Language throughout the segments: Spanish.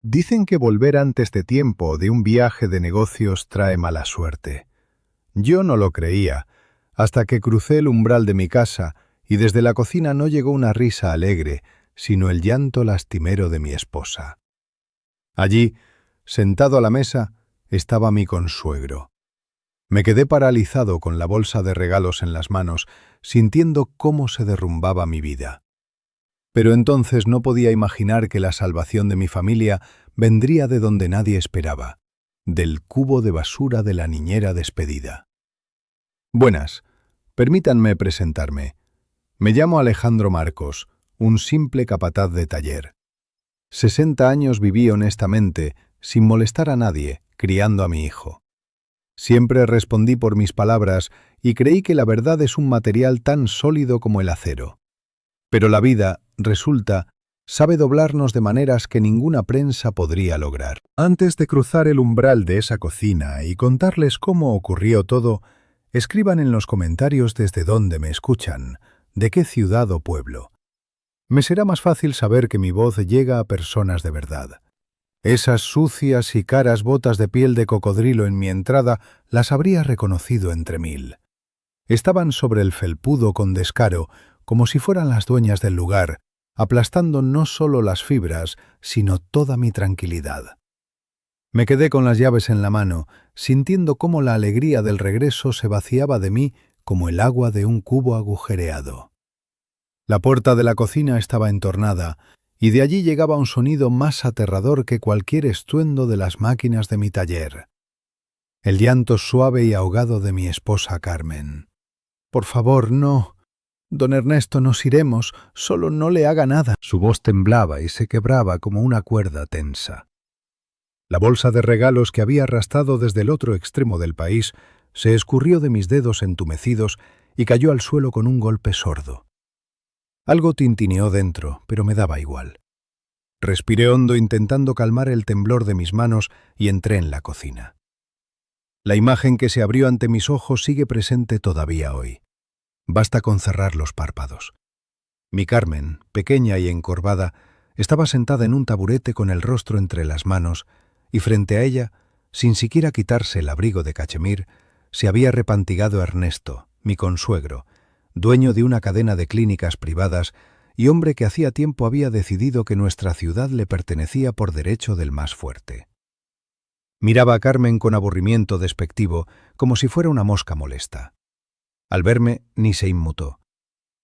Dicen que volver antes de tiempo de un viaje de negocios trae mala suerte. Yo no lo creía, hasta que crucé el umbral de mi casa y desde la cocina no llegó una risa alegre, sino el llanto lastimero de mi esposa. Allí, sentado a la mesa, estaba mi consuegro. Me quedé paralizado con la bolsa de regalos en las manos, sintiendo cómo se derrumbaba mi vida. Pero entonces no podía imaginar que la salvación de mi familia vendría de donde nadie esperaba, del cubo de basura de la niñera despedida. Buenas, permítanme presentarme. Me llamo Alejandro Marcos, un simple capataz de taller. 60 años viví honestamente, sin molestar a nadie, criando a mi hijo. Siempre respondí por mis palabras y creí que la verdad es un material tan sólido como el acero. Pero la vida, resulta, sabe doblarnos de maneras que ninguna prensa podría lograr. Antes de cruzar el umbral de esa cocina y contarles cómo ocurrió todo, escriban en los comentarios desde dónde me escuchan, de qué ciudad o pueblo. Me será más fácil saber que mi voz llega a personas de verdad. Esas sucias y caras botas de piel de cocodrilo en mi entrada las habría reconocido entre mil. Estaban sobre el felpudo con descaro, como si fueran las dueñas del lugar, aplastando no solo las fibras, sino toda mi tranquilidad. Me quedé con las llaves en la mano, sintiendo cómo la alegría del regreso se vaciaba de mí como el agua de un cubo agujereado. La puerta de la cocina estaba entornada, y de allí llegaba un sonido más aterrador que cualquier estruendo de las máquinas de mi taller. El llanto suave y ahogado de mi esposa Carmen. «Por favor, no. Don Ernesto, nos iremos, solo no le haga nada». Su voz temblaba y se quebraba como una cuerda tensa. La bolsa de regalos que había arrastrado desde el otro extremo del país se escurrió de mis dedos entumecidos y cayó al suelo con un golpe sordo. Algo tintineó dentro, pero me daba igual. Respiré hondo intentando calmar el temblor de mis manos y entré en la cocina. La imagen que se abrió ante mis ojos sigue presente todavía hoy. Basta con cerrar los párpados. Mi Carmen, pequeña y encorvada, estaba sentada en un taburete con el rostro entre las manos y frente a ella, sin siquiera quitarse el abrigo de cachemir, se había repantigado Ernesto, mi consuegro, dueño de una cadena de clínicas privadas y hombre que hacía tiempo había decidido que nuestra ciudad le pertenecía por derecho del más fuerte. Miraba a Carmen con aburrimiento despectivo, como si fuera una mosca molesta. Al verme, ni se inmutó.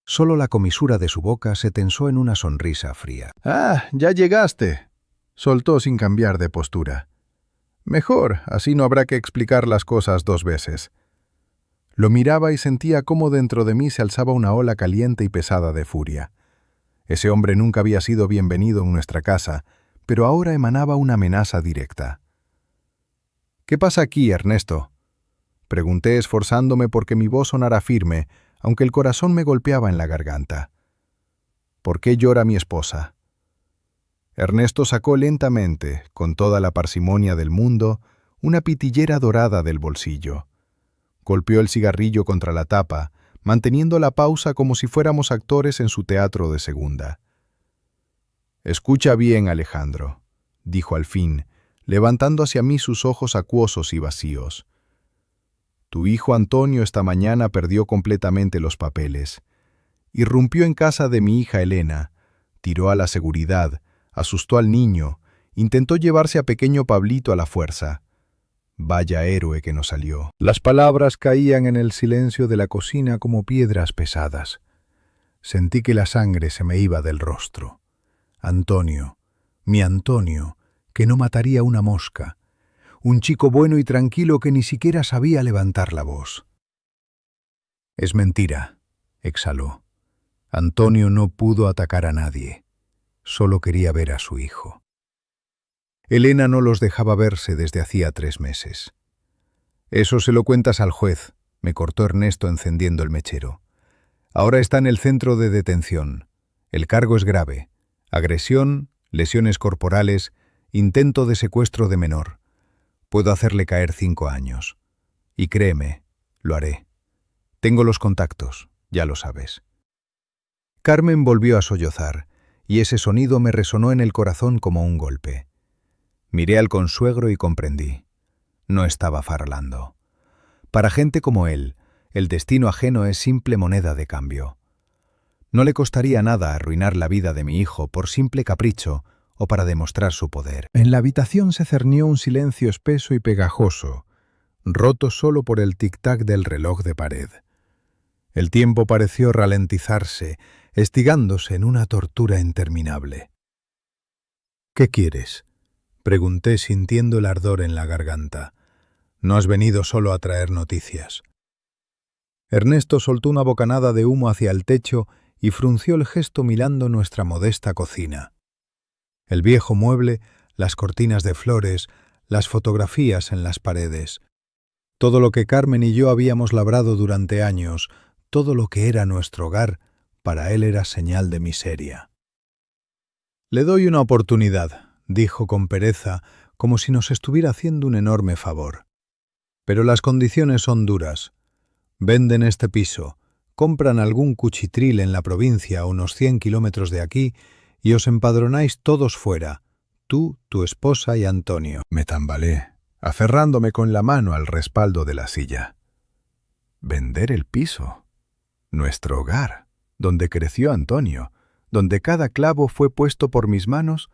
Solo la comisura de su boca se tensó en una sonrisa fría. «Ah, ya llegaste», soltó sin cambiar de postura. «Mejor, así no habrá que explicar las cosas dos veces». Lo miraba y sentía cómo dentro de mí se alzaba una ola caliente y pesada de furia. Ese hombre nunca había sido bienvenido en nuestra casa, pero ahora emanaba una amenaza directa. «¿Qué pasa aquí, Ernesto?», pregunté esforzándome porque mi voz sonara firme, aunque el corazón me golpeaba en la garganta. «¿Por qué llora mi esposa?». Ernesto sacó lentamente, con toda la parsimonia del mundo, una pitillera dorada del bolsillo. Golpeó el cigarrillo contra la tapa, manteniendo la pausa como si fuéramos actores en su teatro de segunda. «Escucha bien, Alejandro», dijo al fin, levantando hacia mí sus ojos acuosos y vacíos. «Tu hijo Antonio esta mañana perdió completamente los papeles. Irrumpió en casa de mi hija Elena, tiró a la seguridad, asustó al niño, intentó llevarse a pequeño Pablito a la fuerza. Vaya héroe que nos salió». Las palabras caían en el silencio de la cocina como piedras pesadas. Sentí que la sangre se me iba del rostro. Antonio, mi Antonio, que no mataría una mosca. Un chico bueno y tranquilo que ni siquiera sabía levantar la voz. «Es mentira», exhaló. «Antonio no pudo atacar a nadie. Solo quería ver a su hijo». Elena no los dejaba verse desde hacía 3 meses. «Eso se lo cuentas al juez», me cortó Ernesto encendiendo el mechero. «Ahora está en el centro de detención. El cargo es grave. Agresión, lesiones corporales, intento de secuestro de menor. Puedo hacerle caer 5 años. Y créeme, lo haré. Tengo los contactos, ya lo sabes». Carmen volvió a sollozar, y ese sonido me resonó en el corazón como un golpe. Miré al consuegro y comprendí. No estaba farolando. Para gente como él, el destino ajeno es simple moneda de cambio. No le costaría nada arruinar la vida de mi hijo por simple capricho o para demostrar su poder. En la habitación se cernió un silencio espeso y pegajoso, roto solo por el tic-tac del reloj de pared. El tiempo pareció ralentizarse, estigándose en una tortura interminable. «¿Qué quieres?», pregunté sintiendo el ardor en la garganta. «No has venido solo a traer noticias». Ernesto soltó una bocanada de humo hacia el techo y frunció el gesto mirando nuestra modesta cocina. El viejo mueble, las cortinas de flores, las fotografías en las paredes. Todo lo que Carmen y yo habíamos labrado durante años, todo lo que era nuestro hogar, para él era señal de miseria. «Le doy una oportunidad», dijo con pereza, como si nos estuviera haciendo un enorme favor. «Pero las condiciones son duras. Venden este piso, compran algún cuchitril en la provincia a unos 100 kilómetros de aquí y os empadronáis todos fuera, tú, tu esposa y Antonio». Me tambaleé, aferrándome con la mano al respaldo de la silla. ¿Vender el piso? Nuestro hogar, donde creció Antonio, donde cada clavo fue puesto por mis manos,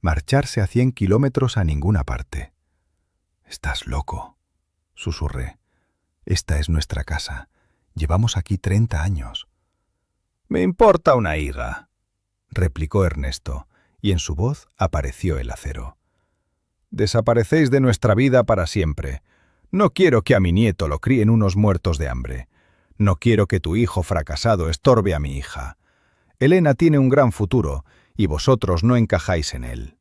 marcharse a 100 kilómetros a ninguna parte. «Estás loco», susurré. «Esta es nuestra casa. Llevamos aquí 30 años». «Me importa una higa», replicó Ernesto, y en su voz apareció el acero. «Desaparecéis de nuestra vida para siempre. No quiero que a mi nieto lo críen unos muertos de hambre. No quiero que tu hijo fracasado estorbe a mi hija. Elena tiene un gran futuro, y vosotros no encajáis en él».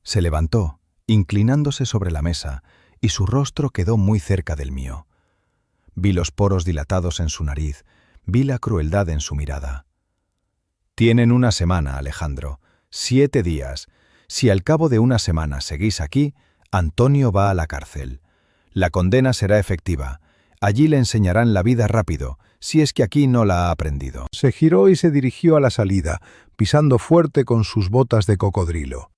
Se levantó, inclinándose sobre la mesa, y su rostro quedó muy cerca del mío. Vi los poros dilatados en su nariz, vi la crueldad en su mirada. «Tienen una semana, Alejandro, 7 días. Si al cabo de una semana seguís aquí, Antonio va a la cárcel. La condena será efectiva. Allí le enseñarán la vida rápido, si es que aquí no la ha aprendido». Se giró y se dirigió a la salida, pisando fuerte con sus botas de cocodrilo.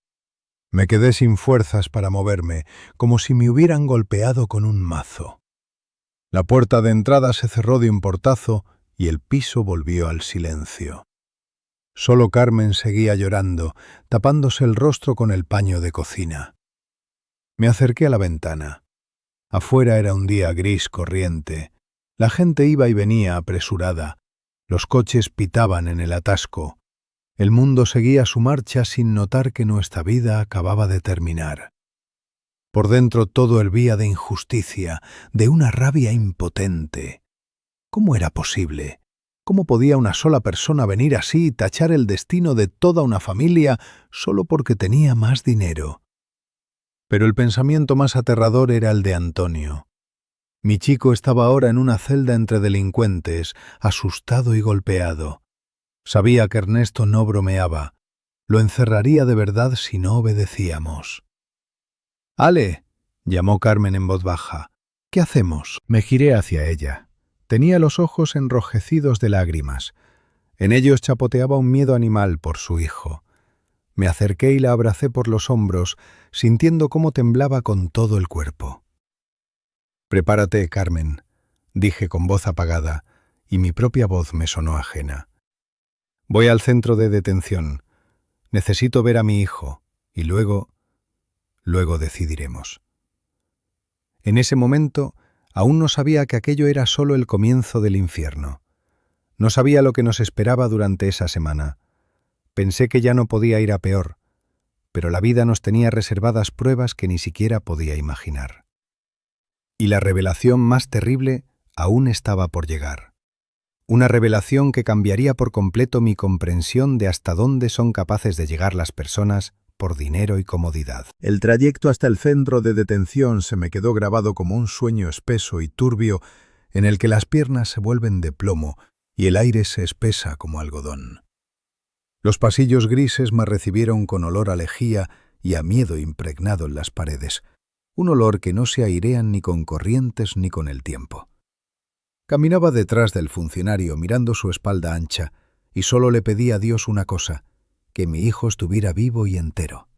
Me quedé sin fuerzas para moverme, como si me hubieran golpeado con un mazo. La puerta de entrada se cerró de un portazo y el piso volvió al silencio. Solo Carmen seguía llorando, tapándose el rostro con el paño de cocina. Me acerqué a la ventana. Afuera era un día gris corriente. La gente iba y venía apresurada. Los coches pitaban en el atasco. El mundo seguía su marcha sin notar que nuestra vida acababa de terminar. Por dentro todo hervía de injusticia, de una rabia impotente. ¿Cómo era posible? ¿Cómo podía una sola persona venir así y tachar el destino de toda una familia solo porque tenía más dinero? Pero el pensamiento más aterrador era el de Antonio. Mi chico estaba ahora en una celda entre delincuentes, asustado y golpeado. Sabía que Ernesto no bromeaba. Lo encerraría de verdad si no obedecíamos. «Ale», llamó Carmen en voz baja, «¿qué hacemos?». Me giré hacia ella. Tenía los ojos enrojecidos de lágrimas. En ellos chapoteaba un miedo animal por su hijo. Me acerqué y la abracé por los hombros, sintiendo cómo temblaba con todo el cuerpo. «Prepárate, Carmen», dije con voz apagada, y mi propia voz me sonó ajena. «Voy al centro de detención. Necesito ver a mi hijo, y luego decidiremos». En ese momento, aún no sabía que aquello era solo el comienzo del infierno. No sabía lo que nos esperaba durante esa semana. Pensé que ya no podía ir a peor, pero la vida nos tenía reservadas pruebas que ni siquiera podía imaginar. Y la revelación más terrible aún estaba por llegar. Una revelación que cambiaría por completo mi comprensión de hasta dónde son capaces de llegar las personas por dinero y comodidad. El trayecto hasta el centro de detención se me quedó grabado como un sueño espeso y turbio en el que las piernas se vuelven de plomo y el aire se espesa como algodón. Los pasillos grises me recibieron con olor a lejía y a miedo impregnado en las paredes, un olor que no se airean ni con corrientes ni con el tiempo. Caminaba detrás del funcionario mirando su espalda ancha y solo le pedí a Dios una cosa, que mi hijo estuviera vivo y entero.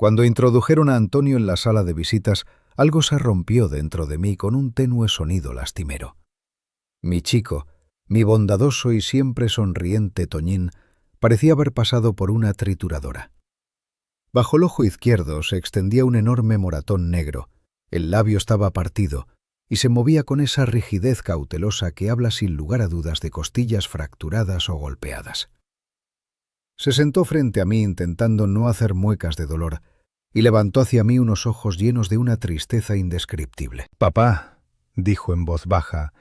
Cuando introdujeron a Antonio en la sala de visitas, algo se rompió dentro de mí con un tenue sonido lastimero. Mi chico, mi bondadoso y siempre sonriente Toñín, parecía haber pasado por una trituradora. Bajo el ojo izquierdo se extendía un enorme moratón negro, el labio estaba partido y se movía con esa rigidez cautelosa que habla sin lugar a dudas de costillas fracturadas o golpeadas. Se sentó frente a mí intentando no hacer muecas de dolor y levantó hacia mí unos ojos llenos de una tristeza indescriptible. «Papá», dijo en voz baja,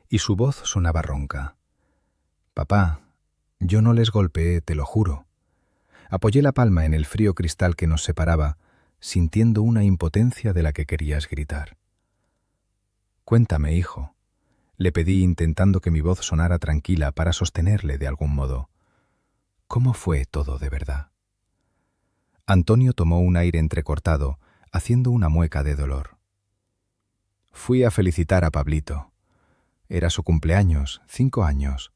y su voz sonaba ronca. «Papá, yo no les golpeé, te lo juro». Apoyé la palma en el frío cristal que nos separaba, sintiendo una impotencia de la que querías gritar. «Cuéntame, hijo», le pedí intentando que mi voz sonara tranquila para sostenerle de algún modo. «¿Cómo fue todo de verdad?» Antonio tomó un aire entrecortado, haciendo una mueca de dolor. «Fui a felicitar a Pablito. Era su cumpleaños, 5 años.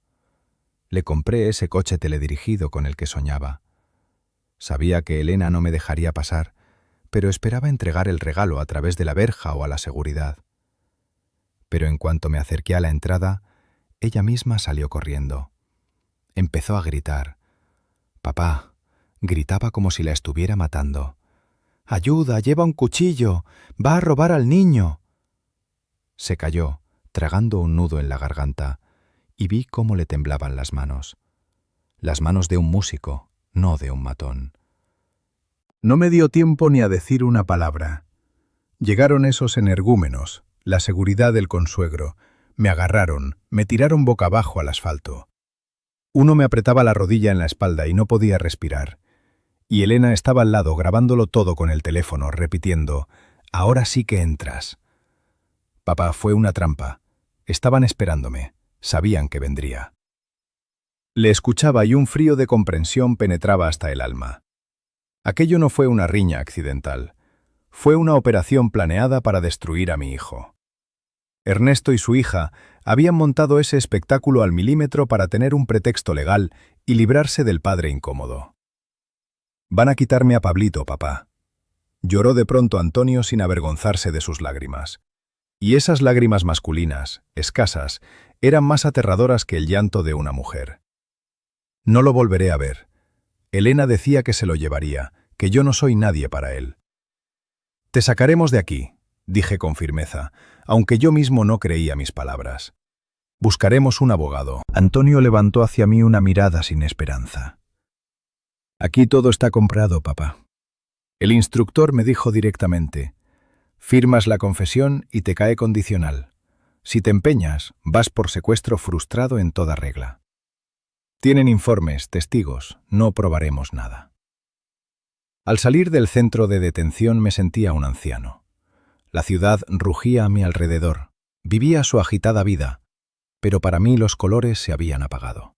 Le compré ese coche teledirigido con el que soñaba. Sabía que Elena no me dejaría pasar, pero esperaba entregar el regalo a través de la verja o a la seguridad. Pero en cuanto me acerqué a la entrada, ella misma salió corriendo. Empezó a gritar. «Papá», gritaba como si la estuviera matando. «¡Ayuda! ¡Lleva un cuchillo! ¡Va a robar al niño!». Se calló, tragando un nudo en la garganta, y vi cómo le temblaban las manos de un músico, no de un matón. No me dio tiempo ni a decir una palabra. Llegaron esos energúmenos, la seguridad del consuegro, me agarraron, me tiraron boca abajo al asfalto. Uno me apretaba la rodilla en la espalda y no podía respirar. Y Elena estaba al lado grabándolo todo con el teléfono, repitiendo: «Ahora sí que entras». Papá, fue una trampa. Estaban esperándome. Sabían que vendría. Le escuchaba y un frío de comprensión penetraba hasta el alma. Aquello no fue una riña accidental. Fue una operación planeada para destruir a mi hijo. Ernesto y su hija habían montado ese espectáculo al milímetro para tener un pretexto legal y librarse del padre incómodo. «Van a quitarme a Pablito, papá», lloró de pronto Antonio sin avergonzarse de sus lágrimas. Y esas lágrimas masculinas, escasas, eran más aterradoras que el llanto de una mujer. «No lo volveré a ver. Elena decía que se lo llevaría, que yo no soy nadie para él». «Te sacaremos de aquí», dije con firmeza, aunque yo mismo no creía mis palabras. «Buscaremos un abogado». Antonio levantó hacia mí una mirada sin esperanza. «Aquí todo está comprado, papá». El instructor me dijo directamente: «Firmas la confesión y te cae condicional. Si te empeñas, vas por secuestro frustrado en toda regla. Tienen informes, testigos, no probaremos nada». Al salir del centro de detención me sentía un anciano. La ciudad rugía a mi alrededor, vivía su agitada vida, pero para mí los colores se habían apagado.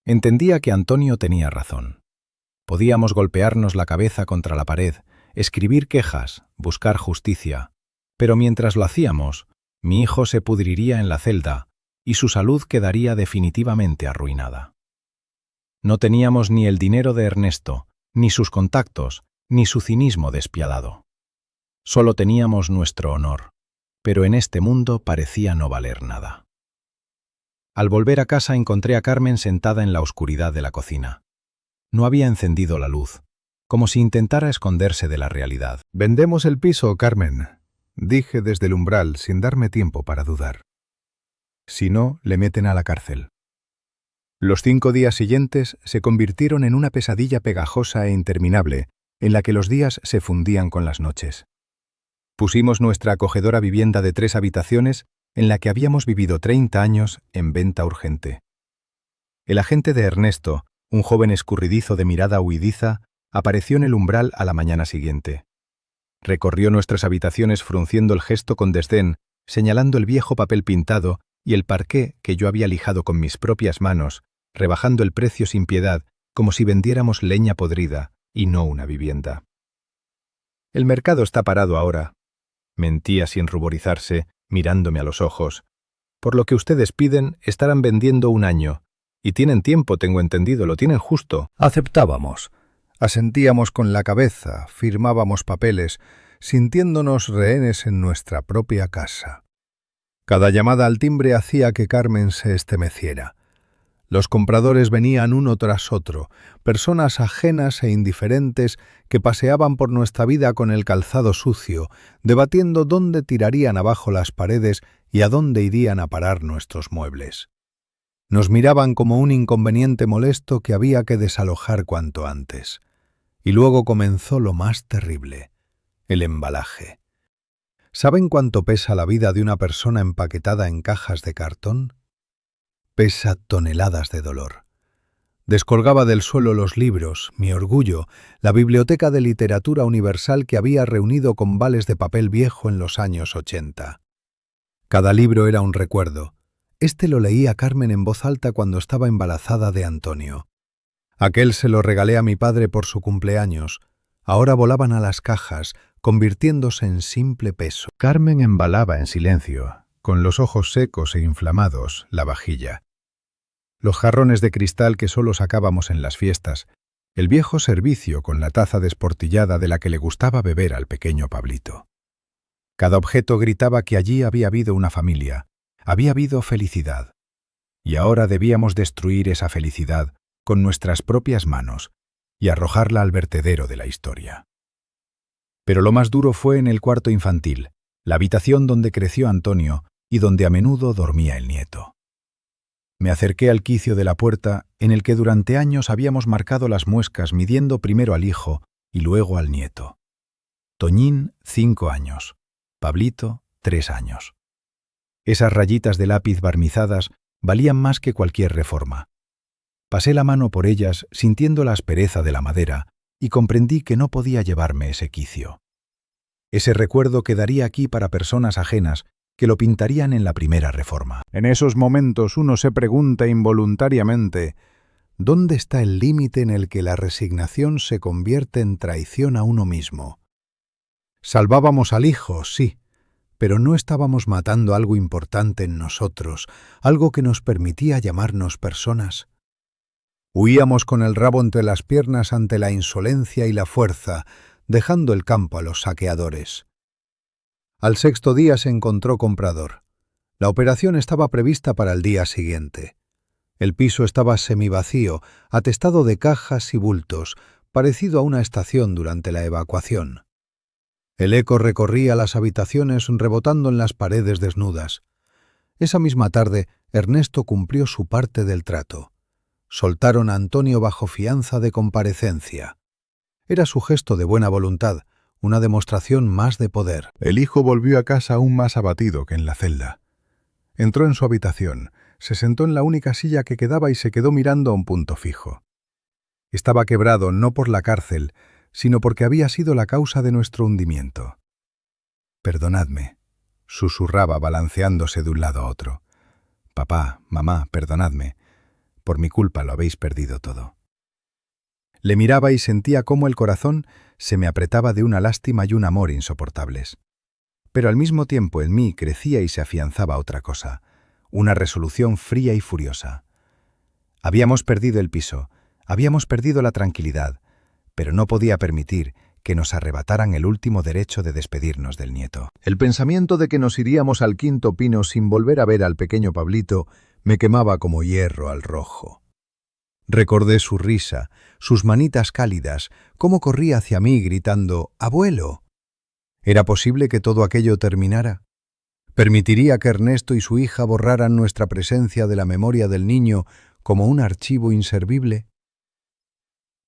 Entendía que Antonio tenía razón. Podíamos golpearnos la cabeza contra la pared, escribir quejas, buscar justicia, pero mientras lo hacíamos, mi hijo se pudriría en la celda y su salud quedaría definitivamente arruinada. No teníamos ni el dinero de Ernesto, ni sus contactos, ni su cinismo despiadado. Solo teníamos nuestro honor, pero en este mundo parecía no valer nada. Al volver a casa encontré a Carmen sentada en la oscuridad de la cocina. No había encendido la luz, como si intentara esconderse de la realidad. «Vendemos el piso, Carmen», dije desde el umbral sin darme tiempo para dudar. «Si no, le meten a la cárcel». Los 5 días siguientes se convirtieron en una pesadilla pegajosa e interminable, en la que los días se fundían con las noches. Pusimos nuestra acogedora vivienda de 3 habitaciones, en la que habíamos vivido 30 años, en venta urgente. El agente de Ernesto, un joven escurridizo de mirada huidiza, apareció en el umbral a la mañana siguiente. Recorrió nuestras habitaciones frunciendo el gesto con desdén, señalando el viejo papel pintado y el parqué que yo había lijado con mis propias manos, rebajando el precio sin piedad, como si vendiéramos leña podrida y no una vivienda. «El mercado está parado ahora», mentía sin ruborizarse, mirándome a los ojos. «Por lo que ustedes piden, estarán vendiendo 1 año. Y tienen tiempo, tengo entendido, lo tienen justo». Aceptábamos. Asentíamos con la cabeza, firmábamos papeles, sintiéndonos rehenes en nuestra propia casa. Cada llamada al timbre hacía que Carmen se estremeciera. Los compradores venían uno tras otro, personas ajenas e indiferentes que paseaban por nuestra vida con el calzado sucio, debatiendo dónde tirarían abajo las paredes y a dónde irían a parar nuestros muebles. Nos miraban como un inconveniente molesto que había que desalojar cuanto antes. Y luego comenzó lo más terrible, el embalaje. ¿Saben cuánto pesa la vida de una persona empaquetada en cajas de cartón? Pesa toneladas de dolor. Descolgaba del suelo los libros, mi orgullo, la biblioteca de literatura universal que había reunido con vales de papel viejo en los años 80. Cada libro era un recuerdo. Este lo leía Carmen en voz alta cuando estaba embarazada de Antonio. Aquel se lo regalé a mi padre por su cumpleaños. Ahora volaban a las cajas, convirtiéndose en simple peso. Carmen embalaba en silencio, con los ojos secos e inflamados, la vajilla. Los jarrones de cristal que solo sacábamos en las fiestas, el viejo servicio con la taza desportillada de la que le gustaba beber al pequeño Pablito. Cada objeto gritaba que allí había habido una familia, había habido felicidad. Y ahora debíamos destruir esa felicidad con nuestras propias manos y arrojarla al vertedero de la historia. Pero lo más duro fue en el cuarto infantil, la habitación donde creció Antonio y donde a menudo dormía el nieto. Me acerqué al quicio de la puerta en el que durante años habíamos marcado las muescas midiendo primero al hijo y luego al nieto. Toñín, 5 años. Pablito, 3 años. Esas rayitas de lápiz barnizadas valían más que cualquier reforma. Pasé la mano por ellas sintiendo la aspereza de la madera y comprendí que no podía llevarme ese quicio. Ese recuerdo quedaría aquí para personas ajenas que lo pintarían en la primera reforma. En esos momentos uno se pregunta involuntariamente, ¿dónde está el límite en el que la resignación se convierte en traición a uno mismo? Salvábamos al hijo, sí, pero no estábamos matando algo importante en nosotros, algo que nos permitía llamarnos personas. Huíamos con el rabo entre las piernas ante la insolencia y la fuerza, dejando el campo a los saqueadores. Al 6.º día se encontró comprador. La operación estaba prevista para el día siguiente. El piso estaba semivacío, atestado de cajas y bultos, parecido a una estación durante la evacuación. El eco recorría las habitaciones rebotando en las paredes desnudas. Esa misma tarde, Ernesto cumplió su parte del trato. Soltaron a Antonio bajo fianza de comparecencia. Era su gesto de buena voluntad, una demostración más de poder. El hijo volvió a casa aún más abatido que en la celda. Entró en su habitación, se sentó en la única silla que quedaba y se quedó mirando a un punto fijo. Estaba quebrado no por la cárcel, sino porque había sido la causa de nuestro hundimiento. «Perdonadme», susurraba balanceándose de un lado a otro. «Papá, mamá, perdonadme. Por mi culpa lo habéis perdido todo». Le miraba y sentía cómo el corazón se me apretaba de una lástima y un amor insoportables. Pero al mismo tiempo en mí crecía y se afianzaba otra cosa, una resolución fría y furiosa. Habíamos perdido el piso, habíamos perdido la tranquilidad, pero no podía permitir que nos arrebataran el último derecho de despedirnos del nieto. El pensamiento de que nos iríamos al 5.º pino sin volver a ver al pequeño Pablito me quemaba como hierro al rojo. Recordé su risa, sus manitas cálidas, cómo corría hacia mí gritando «¡Abuelo!». ¿Era posible que todo aquello terminara? ¿Permitiría que Ernesto y su hija borraran nuestra presencia de la memoria del niño como un archivo inservible?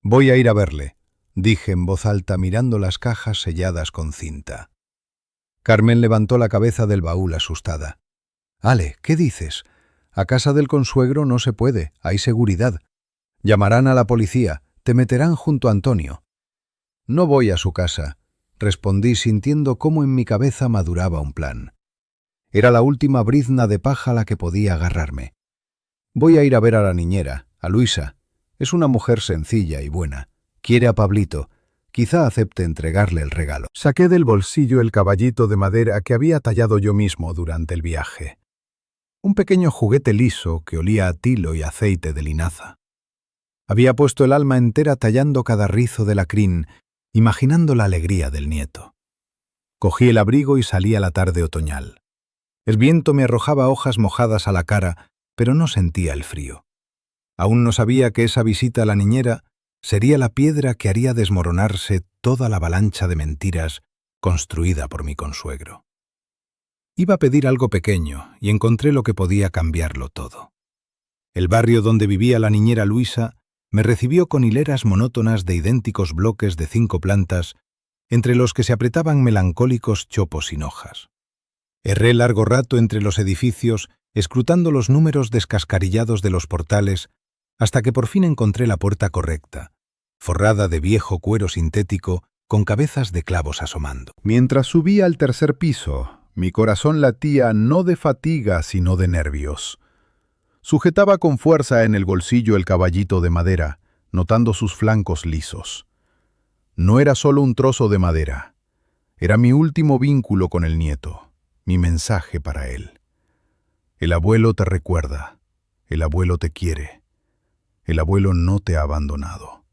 «Voy a ir a verle», dije en voz alta mirando las cajas selladas con cinta. Carmen levantó la cabeza del baúl asustada. «Ale, ¿qué dices? A casa del consuegro no se puede, hay seguridad. Llamarán a la policía, te meterán junto a Antonio». «No voy a su casa», respondí sintiendo cómo en mi cabeza maduraba un plan. Era la última brizna de paja a la que podía agarrarme. «Voy a ir a ver a la niñera, a Luisa. Es una mujer sencilla y buena. Quiere a Pablito. Quizá acepte entregarle el regalo». Saqué del bolsillo el caballito de madera que había tallado yo mismo durante el viaje. Un pequeño juguete liso que olía a tilo y aceite de linaza. Había puesto el alma entera tallando cada rizo de la crin, imaginando la alegría del nieto. Cogí el abrigo y salí a la tarde otoñal. El viento me arrojaba hojas mojadas a la cara, pero no sentía el frío. Aún no sabía que esa visita a la niñera sería la piedra que haría desmoronarse toda la avalancha de mentiras construida por mi consuegro. Iba a pedir algo pequeño y encontré lo que podía cambiarlo todo. El barrio donde vivía la niñera Luisa me recibió con hileras monótonas de idénticos bloques de 5 plantas, entre los que se apretaban melancólicos chopos sin hojas. Erré largo rato entre los edificios, escrutando los números descascarillados de los portales, hasta que por fin encontré la puerta correcta, forrada de viejo cuero sintético con cabezas de clavos asomando. Mientras subía al tercer piso, mi corazón latía no de fatiga sino de nervios. Sujetaba con fuerza en el bolsillo el caballito de madera, notando sus flancos lisos. No era solo un trozo de madera, era mi último vínculo con el nieto, mi mensaje para él. El abuelo te recuerda, el abuelo te quiere, el abuelo no te ha abandonado.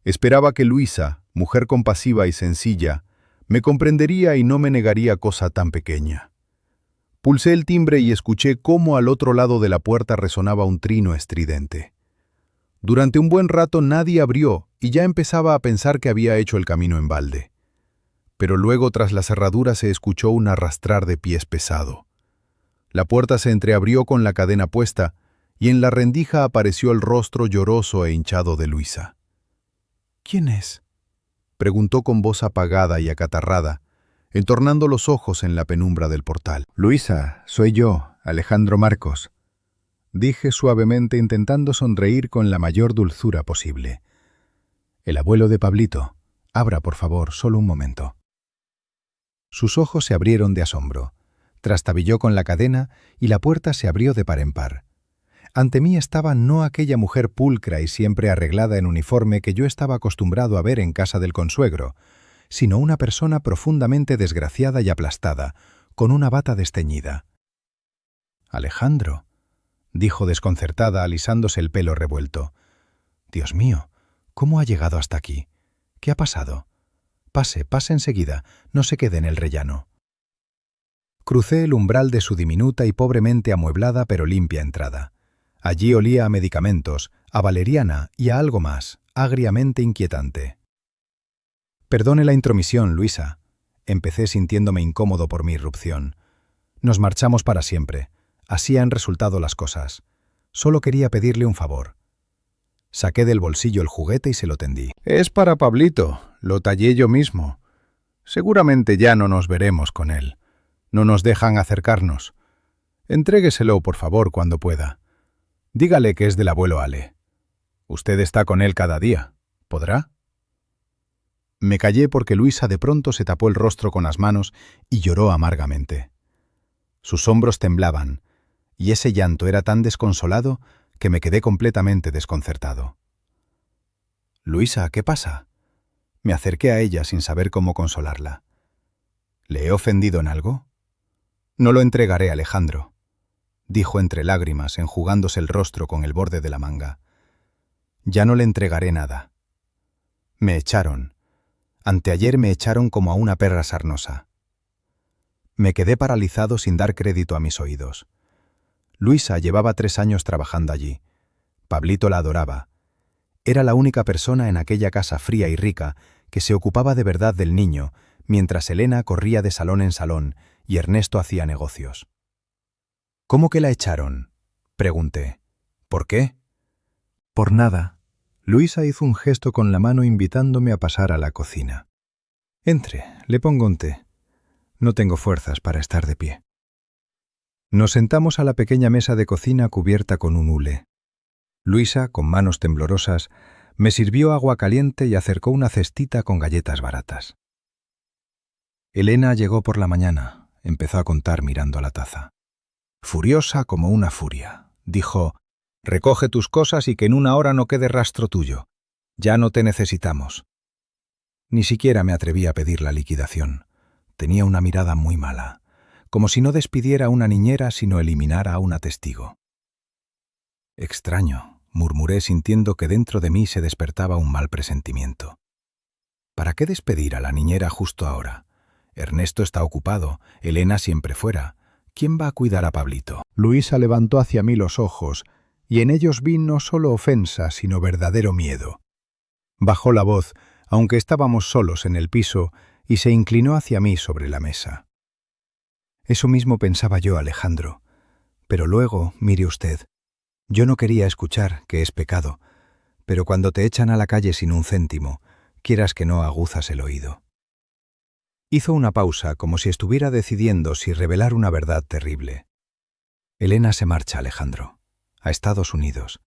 Esperaba que Luisa, mujer compasiva y sencilla, me comprendería y no me negaría cosa tan pequeña. Pulsé el timbre y escuché cómo al otro lado de la puerta resonaba un trino estridente. Durante un buen rato nadie abrió y ya empezaba a pensar que había hecho el camino en balde. Pero luego tras la cerradura se escuchó un arrastrar de pies pesado. La puerta se entreabrió con la cadena puesta y en la rendija apareció el rostro lloroso e hinchado de Luisa. «¿Quién es?», preguntó con voz apagada y acatarrada, entornando los ojos en la penumbra del portal. «Luisa, soy yo, Alejandro Marcos», dije suavemente intentando sonreír con la mayor dulzura posible. «El abuelo de Pablito. Abra, por favor, solo un momento». Sus ojos se abrieron de asombro. Trastabilló con la cadena y la puerta se abrió de par en par. Ante mí estaba no aquella mujer pulcra y siempre arreglada en uniforme que yo estaba acostumbrado a ver en casa del consuegro, sino una persona profundamente desgraciada y aplastada, con una bata desteñida. «Alejandro», dijo desconcertada, alisándose el pelo revuelto. «Dios mío, ¿cómo ha llegado hasta aquí? ¿Qué ha pasado? Pase, pase enseguida, no se quede en el rellano». Crucé el umbral de su diminuta y pobremente amueblada pero limpia entrada. Allí olía a medicamentos, a valeriana y a algo más, agriamente inquietante. «Perdone la intromisión, Luisa», empecé sintiéndome incómodo por mi irrupción. «Nos marchamos para siempre. Así han resultado las cosas. Solo quería pedirle un favor». Saqué del bolsillo el juguete y se lo tendí. «Es para Pablito, lo tallé yo mismo. Seguramente ya no nos veremos con él. No nos dejan acercarnos. Entrégueselo, por favor, cuando pueda. Dígale que es del abuelo Ale. Usted está con él cada día. ¿Podrá?». Me callé porque Luisa de pronto se tapó el rostro con las manos y lloró amargamente. Sus hombros temblaban, y ese llanto era tan desconsolado que me quedé completamente desconcertado. «Luisa, ¿qué pasa?». Me acerqué a ella sin saber cómo consolarla. «¿Le he ofendido en algo?». «No lo entregaré, Alejandro», dijo entre lágrimas, enjugándose el rostro con el borde de la manga. «Ya no le entregaré nada. Me echaron. Anteayer me echaron como a una perra sarnosa». Me quedé paralizado sin dar crédito a mis oídos. Luisa llevaba 3 años trabajando allí. Pablito la adoraba. Era la única persona en aquella casa fría y rica que se ocupaba de verdad del niño, mientras Elena corría de salón en salón y Ernesto hacía negocios. «¿Cómo que la echaron?», pregunté. «¿Por qué?». «Por nada». Luisa hizo un gesto con la mano invitándome a pasar a la cocina. «Entre, le pongo un té. No tengo fuerzas para estar de pie». Nos sentamos a la pequeña mesa de cocina cubierta con un hule. Luisa, con manos temblorosas, me sirvió agua caliente y acercó una cestita con galletas baratas. «Elena llegó por la mañana», empezó a contar mirando la taza. «Furiosa como una furia. Dijo: recoge tus cosas y que en 1 hora no quede rastro tuyo. Ya no te necesitamos». Ni siquiera me atreví a pedir la liquidación. Tenía una mirada muy mala, como si no despidiera a una niñera sino eliminara a una testigo. «Extraño», murmuré sintiendo que dentro de mí se despertaba un mal presentimiento. ¿Para qué despedir a la niñera justo ahora? Ernesto está ocupado, Elena siempre fuera. ¿Quién va a cuidar a Pablito? Luisa levantó hacia mí los ojos, y en ellos vi no solo ofensa, sino verdadero miedo. Bajó la voz, aunque estábamos solos en el piso, y se inclinó hacia mí sobre la mesa. Eso mismo pensaba yo, Alejandro. Pero luego, mire usted, yo no quería escuchar, que es pecado, pero cuando te echan a la calle sin un céntimo, quieras que no aguzas el oído. Hizo una pausa, como si estuviera decidiendo si revelar una verdad terrible. Elena se marcha, Alejandro, a Estados Unidos.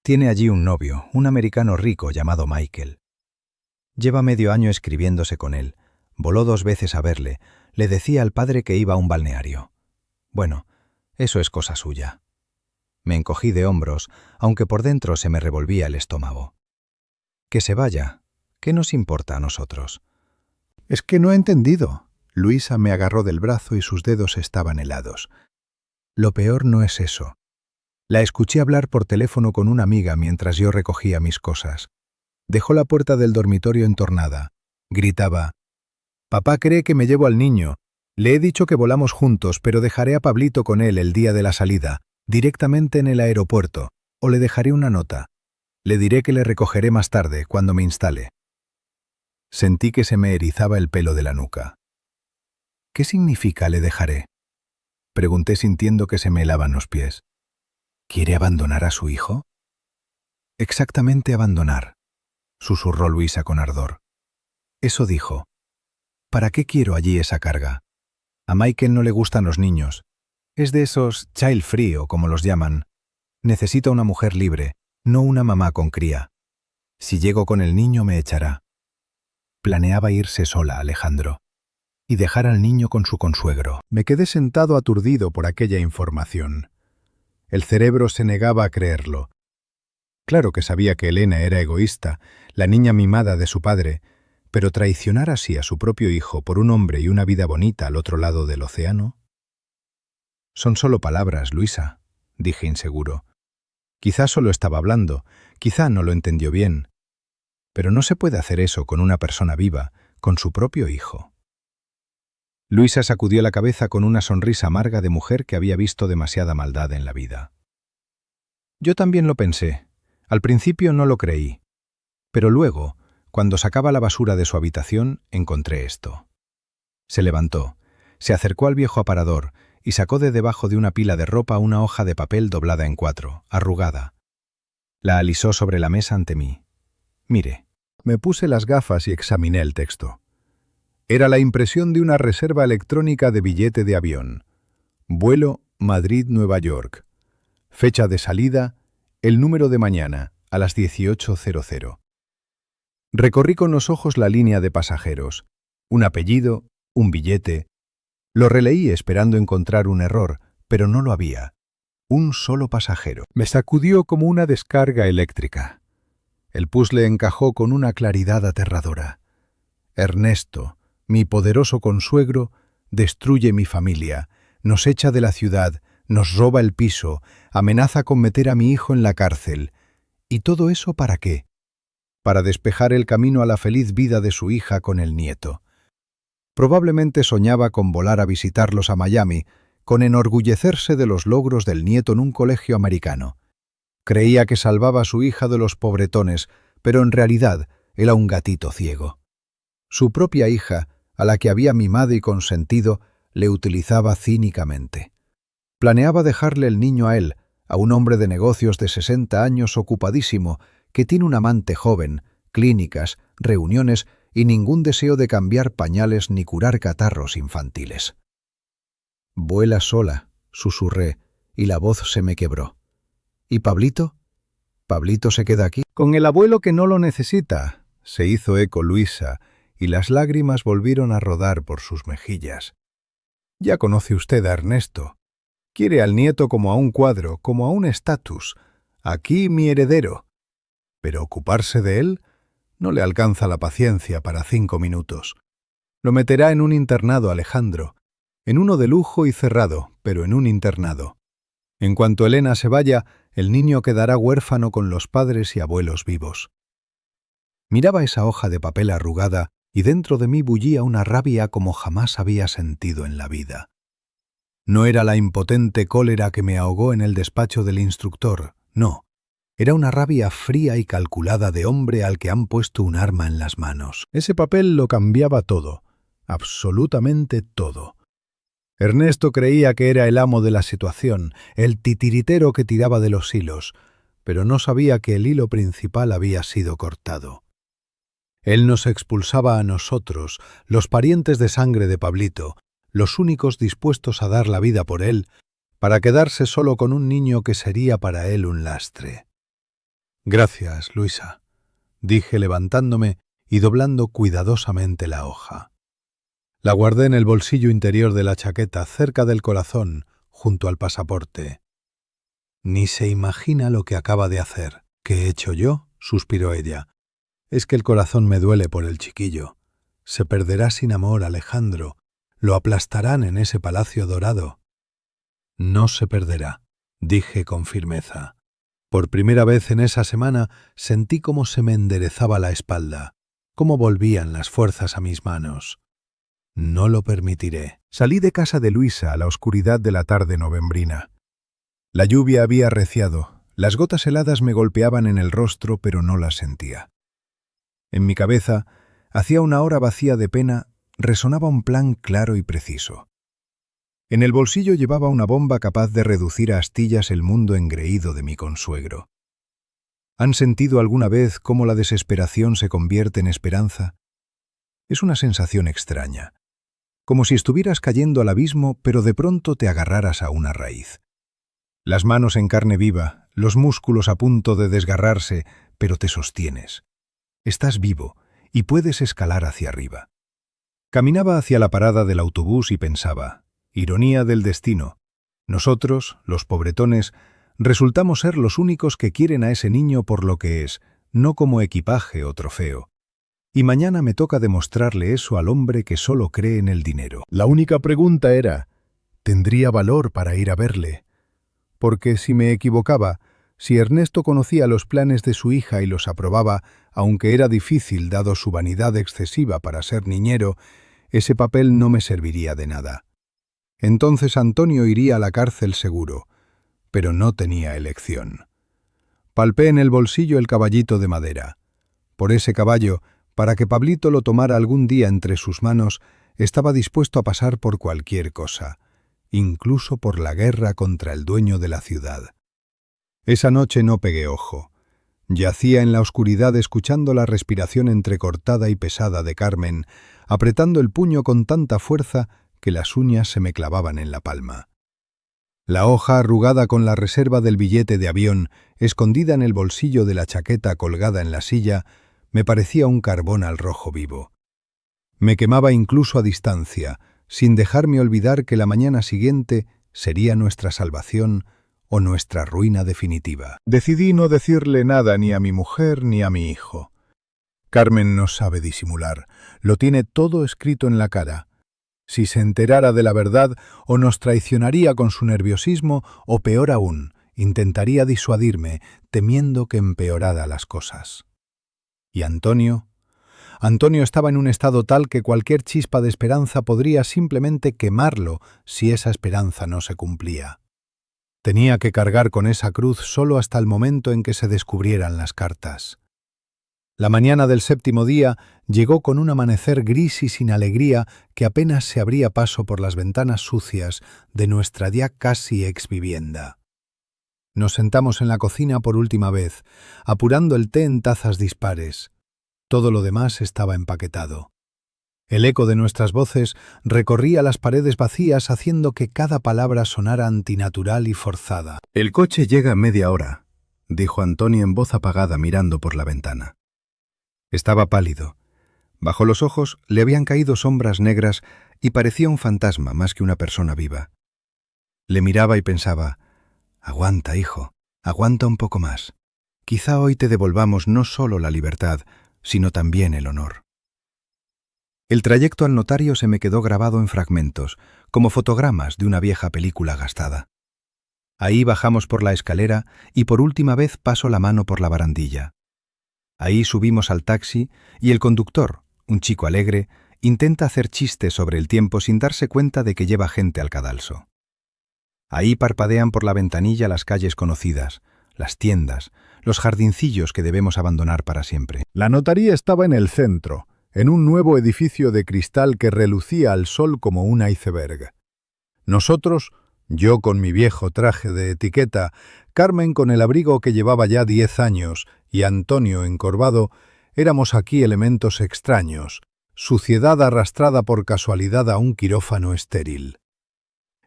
Tiene allí un novio, un americano rico llamado Michael. Lleva medio año escribiéndose con él, voló 2 veces a verle, le decía al padre que iba a un balneario. Bueno, eso es cosa suya. Me encogí de hombros, aunque por dentro se me revolvía el estómago. Que se vaya, ¿qué nos importa a nosotros? Es que no he entendido. Luisa me agarró del brazo y sus dedos estaban helados. Lo peor no es eso. La escuché hablar por teléfono con una amiga mientras yo recogía mis cosas. Dejó la puerta del dormitorio entornada. Gritaba: «Papá cree que me llevo al niño. Le he dicho que volamos juntos, pero dejaré a Pablito con él el día de la salida, directamente en el aeropuerto, o le dejaré una nota. Le diré que le recogeré más tarde, cuando me instale». Sentí que se me erizaba el pelo de la nuca. «¿Qué significa le dejaré?», pregunté sintiendo que se me helaban los pies. ¿Quiere abandonar a su hijo? Exactamente abandonar, susurró Luisa con ardor. Eso dijo. ¿Para qué quiero allí esa carga? A Michael no le gustan los niños. Es de esos child free o como los llaman. Necesita una mujer libre, no una mamá con cría. Si llego con el niño me echará. Planeaba irse sola, Alejandro, y dejar al niño con su consuegro. Me quedé sentado aturdido por aquella información. El cerebro se negaba a creerlo. Claro que sabía que Elena era egoísta, la niña mimada de su padre, pero traicionar así a su propio hijo por un hombre y una vida bonita al otro lado del océano. Son solo palabras, Luisa, dije inseguro. Quizá solo estaba hablando, quizá no lo entendió bien. Pero no se puede hacer eso con una persona viva, con su propio hijo. Luisa sacudió la cabeza con una sonrisa amarga de mujer que había visto demasiada maldad en la vida. Yo también lo pensé. Al principio no lo creí. Pero luego, cuando sacaba la basura de su habitación, encontré esto. Se levantó, se acercó al viejo aparador y sacó de debajo de una pila de ropa una hoja de papel doblada en 4, arrugada. La alisó sobre la mesa ante mí. Mire. Me puse las gafas y examiné el texto. Era la impresión de una reserva electrónica de billete de avión. Vuelo Madrid-Nueva York. Fecha de salida, el número de mañana, a las 18:00. Recorrí con los ojos la línea de pasajeros. Un apellido, un billete. Lo releí esperando encontrar un error, pero no lo había. Un solo pasajero. Me sacudió como una descarga eléctrica. El puzzle encajó con una claridad aterradora. Ernesto, mi poderoso consuegro, destruye mi familia, nos echa de la ciudad, nos roba el piso, amenaza con meter a mi hijo en la cárcel. ¿Y todo eso para qué? Para despejar el camino a la feliz vida de su hija con el nieto. Probablemente soñaba con volar a visitarlos a Miami, con enorgullecerse de los logros del nieto en un colegio americano. Creía que salvaba a su hija de los pobretones, pero en realidad era un gatito ciego. Su propia hija, a la que había mimado y consentido, le utilizaba cínicamente. Planeaba dejarle el niño a él, a un hombre de negocios de 60 años ocupadísimo, que tiene un amante joven, clínicas, reuniones y ningún deseo de cambiar pañales ni curar catarros infantiles. «Vuela sola», susurré, y la voz se me quebró. ¿Y Pablito? ¿Pablito se queda aquí? Con el abuelo que no lo necesita, se hizo eco Luisa, y las lágrimas volvieron a rodar por sus mejillas. Ya conoce usted a Ernesto. Quiere al nieto como a un cuadro, como a un estatus. Aquí mi heredero. Pero ocuparse de él no le alcanza la paciencia para 5 minutos. Lo meterá en un internado, Alejandro. En uno de lujo y cerrado, pero en un internado. En cuanto Elena se vaya, El niño quedará huérfano con los padres y abuelos vivos. Miraba esa hoja de papel arrugada y dentro de mí bullía una rabia como jamás había sentido en la vida. No era la impotente cólera que me ahogó en el despacho del instructor, no. Era una rabia fría y calculada de hombre al que han puesto un arma en las manos. Ese papel lo cambiaba todo, absolutamente todo. Ernesto creía que era el amo de la situación, el titiritero que tiraba de los hilos, pero no sabía que el hilo principal había sido cortado. Él nos expulsaba a nosotros, los parientes de sangre de Pablito, los únicos dispuestos a dar la vida por él, para quedarse solo con un niño que sería para él un lastre. «Gracias, Luisa», dije levantándome y doblando cuidadosamente la hoja. La guardé en el bolsillo interior de la chaqueta, cerca del corazón, junto al pasaporte. «Ni se imagina lo que acaba de hacer». «¿Qué he hecho yo?», suspiró ella. «Es que el corazón me duele por el chiquillo. Se perderá sin amor, Alejandro. Lo aplastarán en ese palacio dorado». «No se perderá», dije con firmeza. Por primera vez en esa semana sentí cómo se me enderezaba la espalda, cómo volvían las fuerzas a mis manos. «No lo permitiré». Salí de casa de Luisa a la oscuridad de la tarde novembrina. La lluvia había arreciado, las gotas heladas me golpeaban en el rostro, pero no las sentía. En mi cabeza, hacía una hora vacía de pena, resonaba un plan claro y preciso. En el bolsillo llevaba una bomba capaz de reducir a astillas el mundo engreído de mi consuegro. ¿Han sentido alguna vez cómo la desesperación se convierte en esperanza? Es una sensación extraña. Como si estuvieras cayendo al abismo, pero de pronto te agarraras a una raíz. Las manos en carne viva, los músculos a punto de desgarrarse, pero te sostienes. Estás vivo y puedes escalar hacia arriba. Caminaba hacia la parada del autobús y pensaba, ironía del destino. Nosotros, los pobretones, resultamos ser los únicos que quieren a ese niño por lo que es, no como equipaje o trofeo. Y mañana me toca demostrarle eso al hombre que solo cree en el dinero. La única pregunta era, ¿tendría valor para ir a verle? Porque si me equivocaba, si Ernesto conocía los planes de su hija y los aprobaba, aunque era difícil dado su vanidad excesiva para ser niñero, ese papel no me serviría de nada. Entonces Antonio iría a la cárcel seguro, pero no tenía elección. Palpé en el bolsillo el caballito de madera. Por ese caballo, para que Pablito lo tomara algún día entre sus manos, estaba dispuesto a pasar por cualquier cosa, incluso por la guerra contra el dueño de la ciudad. Esa noche no pegué ojo. Yacía en la oscuridad escuchando la respiración entrecortada y pesada de Carmen, apretando el puño con tanta fuerza que las uñas se me clavaban en la palma. La hoja arrugada con la reserva del billete de avión, escondida en el bolsillo de la chaqueta colgada en la silla, me parecía un carbón al rojo vivo. Me quemaba incluso a distancia, sin dejarme olvidar que la mañana siguiente sería nuestra salvación o nuestra ruina definitiva. Decidí no decirle nada ni a mi mujer ni a mi hijo. Carmen no sabe disimular, lo tiene todo escrito en la cara. Si se enterara de la verdad, o nos traicionaría con su nerviosismo, o peor aún, intentaría disuadirme, temiendo que empeorara las cosas. ¿Y Antonio? Antonio estaba en un estado tal que cualquier chispa de esperanza podría simplemente quemarlo si esa esperanza no se cumplía. Tenía que cargar con esa cruz solo hasta el momento en que se descubrieran las cartas. La mañana del 7º día llegó con un amanecer gris y sin alegría que apenas se abría paso por las ventanas sucias de nuestra ya casi exvivienda. Nos sentamos en la cocina por última vez, apurando el té en tazas dispares. Todo lo demás estaba empaquetado. El eco de nuestras voces recorría las paredes vacías haciendo que cada palabra sonara antinatural y forzada. «El coche llega en media hora», dijo Antonio en voz apagada mirando por la ventana. Estaba pálido. Bajo los ojos le habían caído sombras negras y parecía un fantasma más que una persona viva. Le miraba y pensaba, «Aguanta, hijo, aguanta un poco más. Quizá hoy te devolvamos no solo la libertad, sino también el honor». El trayecto al notario se me quedó grabado en fragmentos, como fotogramas de una vieja película gastada. Ahí bajamos por la escalera y por última vez paso la mano por la barandilla. Ahí subimos al taxi y el conductor, un chico alegre, intenta hacer chistes sobre el tiempo sin darse cuenta de que lleva gente al cadalso. Ahí parpadean por la ventanilla las calles conocidas, las tiendas, los jardincillos que debemos abandonar para siempre. La notaría estaba en el centro, en un nuevo edificio de cristal que relucía al sol como un iceberg. Nosotros, yo con mi viejo traje de etiqueta, Carmen con el abrigo que llevaba ya 10 años y Antonio encorvado, éramos aquí elementos extraños, suciedad arrastrada por casualidad a un quirófano estéril.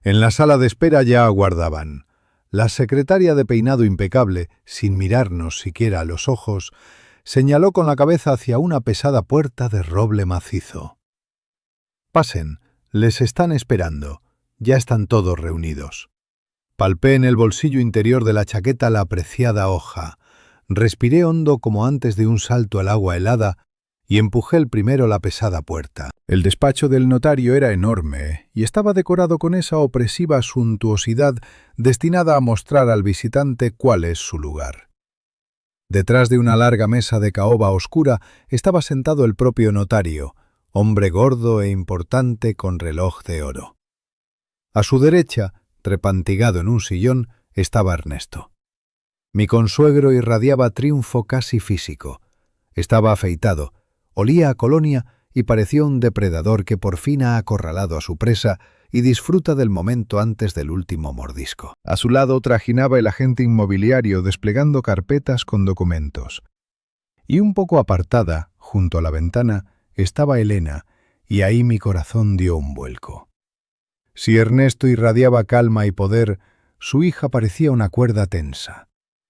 En la sala de espera ya aguardaban. La secretaria de peinado impecable, sin mirarnos siquiera a los ojos, señaló con la cabeza hacia una pesada puerta de roble macizo. «Pasen, les están esperando. Ya están todos reunidos». Palpé en el bolsillo interior de la chaqueta la apreciada hoja, respiré hondo como antes de un salto al agua helada y empujé el primero la pesada puerta. El despacho del notario era enorme y estaba decorado con esa opresiva suntuosidad destinada a mostrar al visitante cuál es su lugar. Detrás de una larga mesa de caoba oscura estaba sentado el propio notario, hombre gordo e importante con reloj de oro. A su derecha, repantigado en un sillón, estaba Ernesto. Mi consuegro irradiaba triunfo casi físico. Estaba afeitado, olía a colonia y parecía un depredador que por fin ha acorralado a su presa y disfruta del momento antes del último mordisco. A su lado trajinaba el agente inmobiliario desplegando carpetas con documentos. Y un poco apartada, junto a la ventana, estaba Elena, y ahí mi corazón dio un vuelco. Si Ernesto irradiaba calma y poder, su hija parecía una cuerda tensa.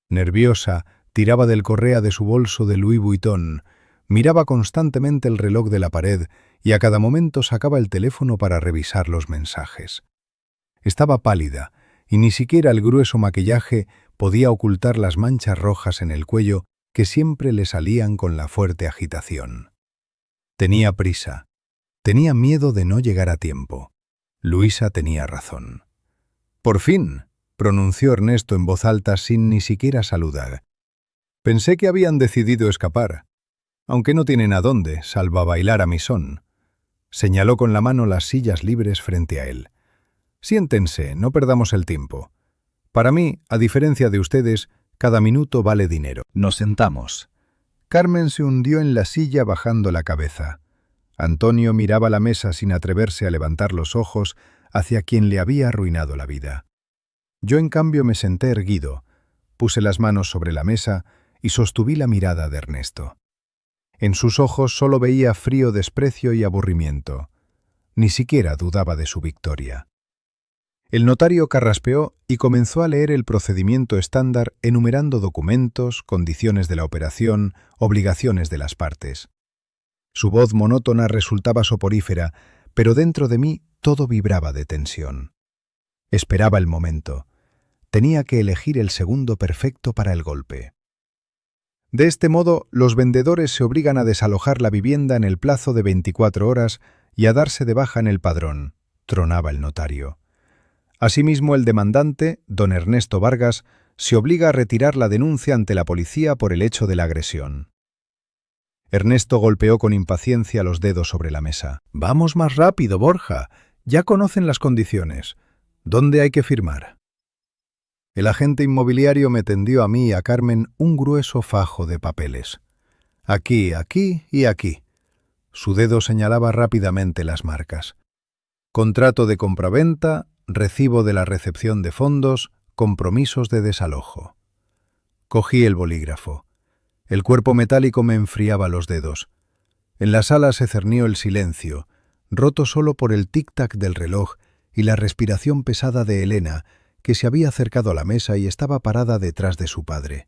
Nerviosa, tiraba del correa de su bolso de Louis Vuitton, miraba constantemente el reloj de la pared y a cada momento sacaba el teléfono para revisar los mensajes. Estaba pálida y ni siquiera el grueso maquillaje podía ocultar las manchas rojas en el cuello que siempre le salían con la fuerte agitación. Tenía prisa. Tenía miedo de no llegar a tiempo. Luisa tenía razón. «Por fin», pronunció Ernesto en voz alta sin ni siquiera saludar. «Pensé que habían decidido escapar, aunque no tienen a dónde, salvo a bailar a mi son». Señaló con la mano las sillas libres frente a él. «Siéntense, no perdamos el tiempo. Para mí, a diferencia de ustedes, cada minuto vale dinero». Nos sentamos. Carmen se hundió en la silla bajando la cabeza. Antonio miraba la mesa sin atreverse a levantar los ojos hacia quien le había arruinado la vida. Yo, en cambio, me senté erguido, puse las manos sobre la mesa y sostuví la mirada de Ernesto. En sus ojos solo veía frío desprecio y aburrimiento. Ni siquiera dudaba de su victoria. El notario carraspeó y comenzó a leer el procedimiento estándar enumerando documentos, condiciones de la operación, obligaciones de las partes. Su voz monótona resultaba soporífera, pero dentro de mí todo vibraba de tensión. Esperaba el momento. Tenía que elegir el segundo perfecto para el golpe. De este modo, los vendedores se obligan a desalojar la vivienda en el plazo de 24 horas y a darse de baja en el padrón, tronaba el notario. Asimismo, el demandante, don Ernesto Vargas, se obliga a retirar la denuncia ante la policía por el hecho de la agresión. Ernesto golpeó con impaciencia los dedos sobre la mesa. «Vamos más rápido, Borja. Ya conocen las condiciones. ¿Dónde hay que firmar?» El agente inmobiliario me tendió a mí y a Carmen un grueso fajo de papeles. «Aquí, aquí y aquí». Su dedo señalaba rápidamente las marcas. «Contrato de compraventa, recibo de la recepción de fondos, compromisos de desalojo». Cogí el bolígrafo. El cuerpo metálico me enfriaba los dedos. En la sala se cernió el silencio, roto solo por el tic-tac del reloj y la respiración pesada de Elena, que se había acercado a la mesa y estaba parada detrás de su padre.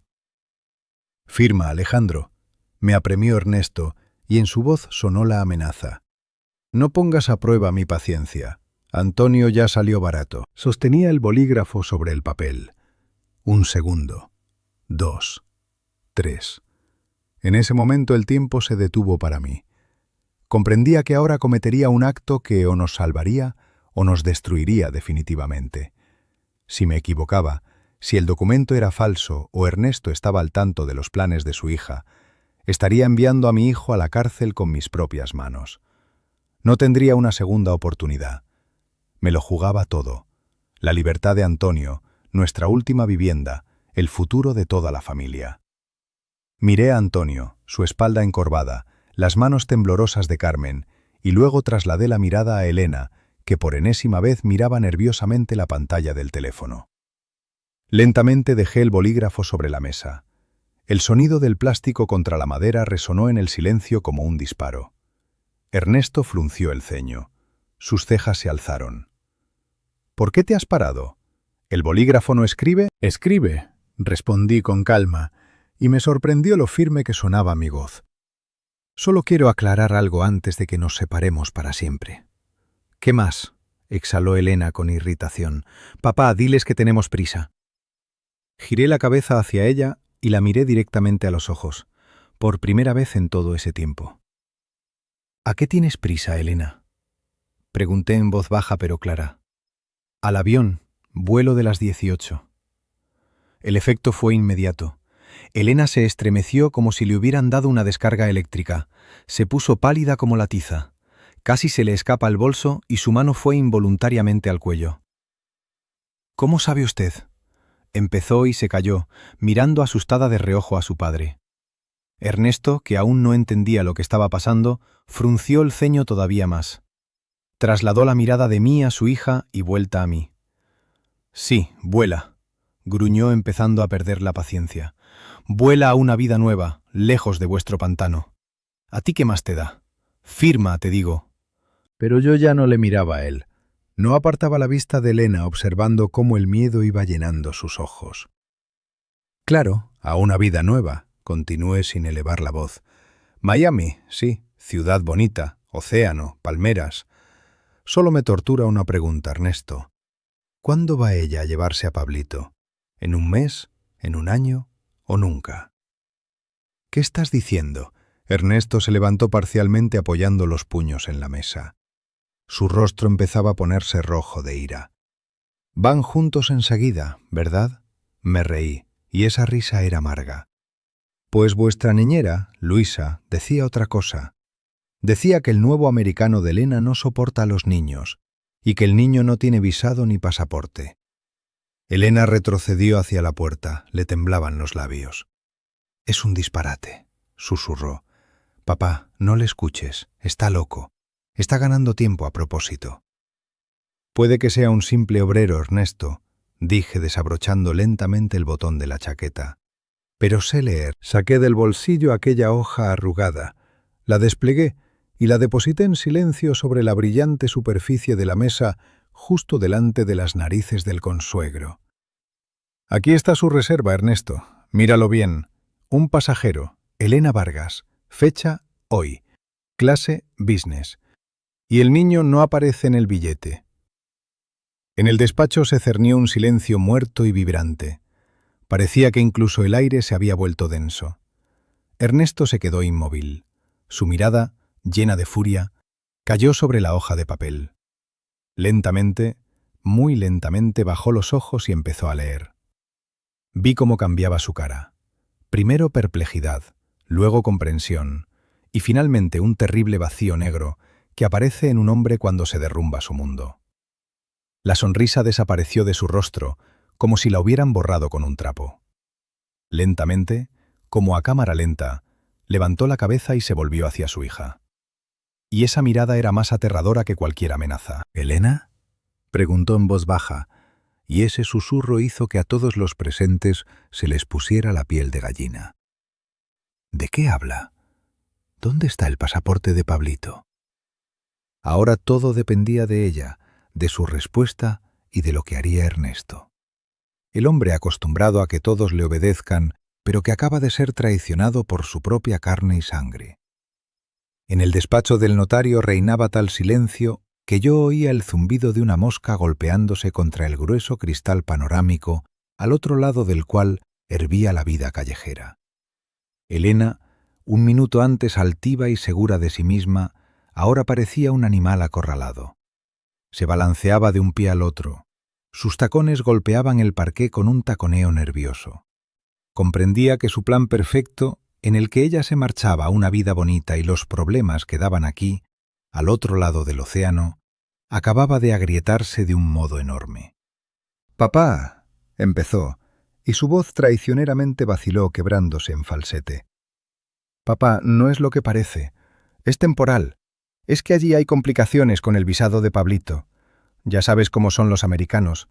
«Firma, Alejandro», me apremió Ernesto, y en su voz sonó la amenaza. «No pongas a prueba mi paciencia. Antonio ya salió barato». Sostenía el bolígrafo sobre el papel. 1 segundo. 2. 3. En ese momento el tiempo se detuvo para mí. Comprendía que ahora cometería un acto que o nos salvaría o nos destruiría definitivamente. Si me equivocaba, si el documento era falso o Ernesto estaba al tanto de los planes de su hija, estaría enviando a mi hijo a la cárcel con mis propias manos. No tendría una segunda oportunidad. Me lo jugaba todo. La libertad de Antonio, nuestra última vivienda, el futuro de toda la familia. Miré a Antonio, su espalda encorvada, las manos temblorosas de Carmen, y luego trasladé la mirada a Elena, que por enésima vez miraba nerviosamente la pantalla del teléfono. Lentamente dejé el bolígrafo sobre la mesa. El sonido del plástico contra la madera resonó en el silencio como un disparo. Ernesto frunció el ceño. Sus cejas se alzaron. «¿Por qué te has parado? ¿El bolígrafo no escribe?» «Escribe», respondí con calma, y me sorprendió lo firme que sonaba mi voz. «Solo quiero aclarar algo antes de que nos separemos para siempre». «¿Qué más?», exhaló Elena con irritación. «Papá, diles que tenemos prisa». Giré la cabeza hacia ella y la miré directamente a los ojos, por primera vez en todo ese tiempo. «¿A qué tienes prisa, Elena?», pregunté en voz baja pero clara. «Al avión, vuelo de las 18». El efecto fue inmediato. Elena se estremeció como si le hubieran dado una descarga eléctrica. Se puso pálida como la tiza. Casi se le escapa el bolso y su mano fue involuntariamente al cuello. «¿Cómo sabe usted?», empezó y se calló, mirando asustada de reojo a su padre. Ernesto, que aún no entendía lo que estaba pasando, frunció el ceño todavía más. Trasladó la mirada de mí a su hija y vuelta a mí. «Sí, vuela», gruñó empezando a perder la paciencia. «Vuela a una vida nueva, lejos de vuestro pantano. ¿A ti qué más te da? Firma, te digo». Pero yo ya no le miraba a él. No apartaba la vista de Elena observando cómo el miedo iba llenando sus ojos. «Claro, a una vida nueva», continué sin elevar la voz. «Miami, sí, ciudad bonita, océano, palmeras. Solo me tortura una pregunta, Ernesto. ¿Cuándo va ella a llevarse a Pablito? ¿En un mes? ¿En un año? ¿O nunca?» «¿Qué estás diciendo?» Ernesto se levantó parcialmente apoyando los puños en la mesa. Su rostro empezaba a ponerse rojo de ira. «Van juntos enseguida, ¿verdad?», me reí, y esa risa era amarga. «Pues vuestra niñera, Luisa, decía otra cosa. Decía que el nuevo americano de Elena no soporta a los niños, y que el niño no tiene visado ni pasaporte». Elena retrocedió hacia la puerta, le temblaban los labios. «Es un disparate», susurró. «Papá, no le escuches, está loco. Está ganando tiempo a propósito». «Puede que sea un simple obrero, Ernesto», dije desabrochando lentamente el botón de la chaqueta. «Pero sé leer». Saqué del bolsillo aquella hoja arrugada, la desplegué y la deposité en silencio sobre la brillante superficie de la mesa justo delante de las narices del consuegro. «Aquí está su reserva, Ernesto. Míralo bien. Un pasajero, Elena Vargas. Fecha, hoy. Clase, business. Y el niño no aparece en el billete». En el despacho se cernió un silencio muerto y vibrante. Parecía que incluso el aire se había vuelto denso. Ernesto se quedó inmóvil. Su mirada, llena de furia, cayó sobre la hoja de papel. Lentamente, muy lentamente bajó los ojos y empezó a leer. Vi cómo cambiaba su cara. Primero perplejidad, luego comprensión, y finalmente un terrible vacío negro que aparece en un hombre cuando se derrumba su mundo. La sonrisa desapareció de su rostro, como si la hubieran borrado con un trapo. Lentamente, como a cámara lenta, levantó la cabeza y se volvió hacia su hija. Y esa mirada era más aterradora que cualquier amenaza. «¿Elena?», preguntó en voz baja, y ese susurro hizo que a todos los presentes se les pusiera la piel de gallina. «¿De qué habla? ¿Dónde está el pasaporte de Pablito?». Ahora todo dependía de ella, de su respuesta y de lo que haría Ernesto. El hombre acostumbrado a que todos le obedezcan, pero que acaba de ser traicionado por su propia carne y sangre. En el despacho del notario reinaba tal silencio que yo oía el zumbido de una mosca golpeándose contra el grueso cristal panorámico, al otro lado del cual hervía la vida callejera. Elena, un minuto antes altiva y segura de sí misma, ahora parecía un animal acorralado. Se balanceaba de un pie al otro. Sus tacones golpeaban el parqué con un taconeo nervioso. Comprendía que su plan perfecto, en el que ella se marchaba a una vida bonita y los problemas quedaban aquí, al otro lado del océano, acababa de agrietarse de un modo enorme. «Papá», empezó, y su voz traicioneramente vaciló quebrándose en falsete. «Papá, no es lo que parece. Es temporal. Es que allí hay complicaciones con el visado de Pablito. Ya sabes cómo son los americanos.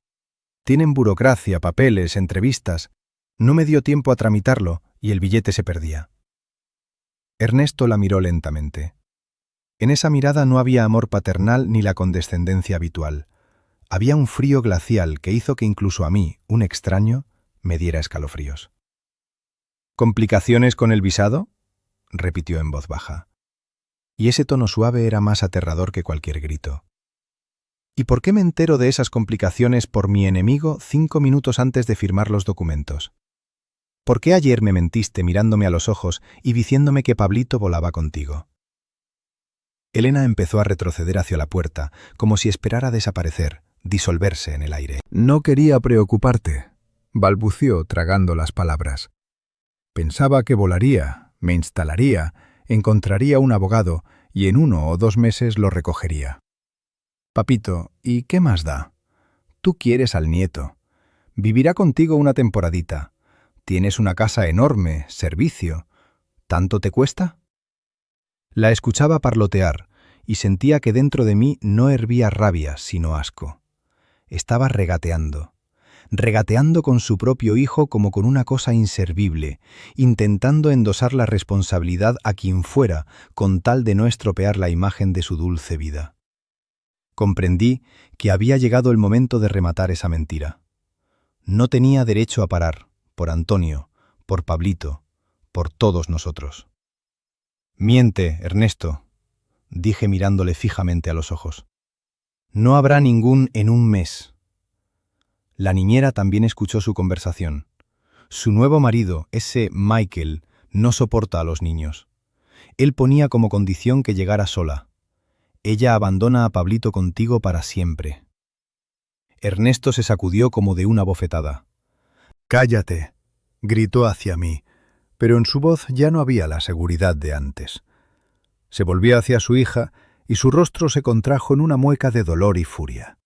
Tienen burocracia, papeles, entrevistas. No me dio tiempo a tramitarlo y el billete se perdía». Ernesto la miró lentamente. En esa mirada no había amor paternal ni la condescendencia habitual. Había un frío glacial que hizo que incluso a mí, un extraño, me diera escalofríos. «¿Complicaciones con el visado?», repitió en voz baja. Y ese tono suave era más aterrador que cualquier grito. «¿Y por qué me entero de esas complicaciones por mi enemigo 5 minutos antes de firmar los documentos? ¿Por qué ayer me mentiste mirándome a los ojos y diciéndome que Pablito volaba contigo?». Elena empezó a retroceder hacia la puerta, como si esperara desaparecer, disolverse en el aire. «No quería preocuparte», balbució tragando las palabras. «Pensaba que volaría, me instalaría, encontraría un abogado y en 1 o 2 meses lo recogería. Papito, ¿y qué más da? Tú quieres al nieto. Vivirá contigo una temporadita. Tienes una casa enorme, servicio. ¿Tanto te cuesta?». La escuchaba parlotear y sentía que dentro de mí no hervía rabia, sino asco. Estaba regateando con su propio hijo como con una cosa inservible, intentando endosar la responsabilidad a quien fuera con tal de no estropear la imagen de su dulce vida. Comprendí que había llegado el momento de rematar esa mentira. No tenía derecho a parar, por Antonio, por Pablito, por todos nosotros. «Miente, Ernesto», dije mirándole fijamente a los ojos. «No habrá ningún en 1 mes». La niñera también escuchó su conversación. Su nuevo marido, ese Michael, no soporta a los niños. Él ponía como condición que llegara sola. Ella abandona a Pablito contigo para siempre. Ernesto se sacudió como de una bofetada. «Cállate», gritó hacia mí, pero en su voz ya no había la seguridad de antes. Se volvió hacia su hija y su rostro se contrajo en una mueca de dolor y furia.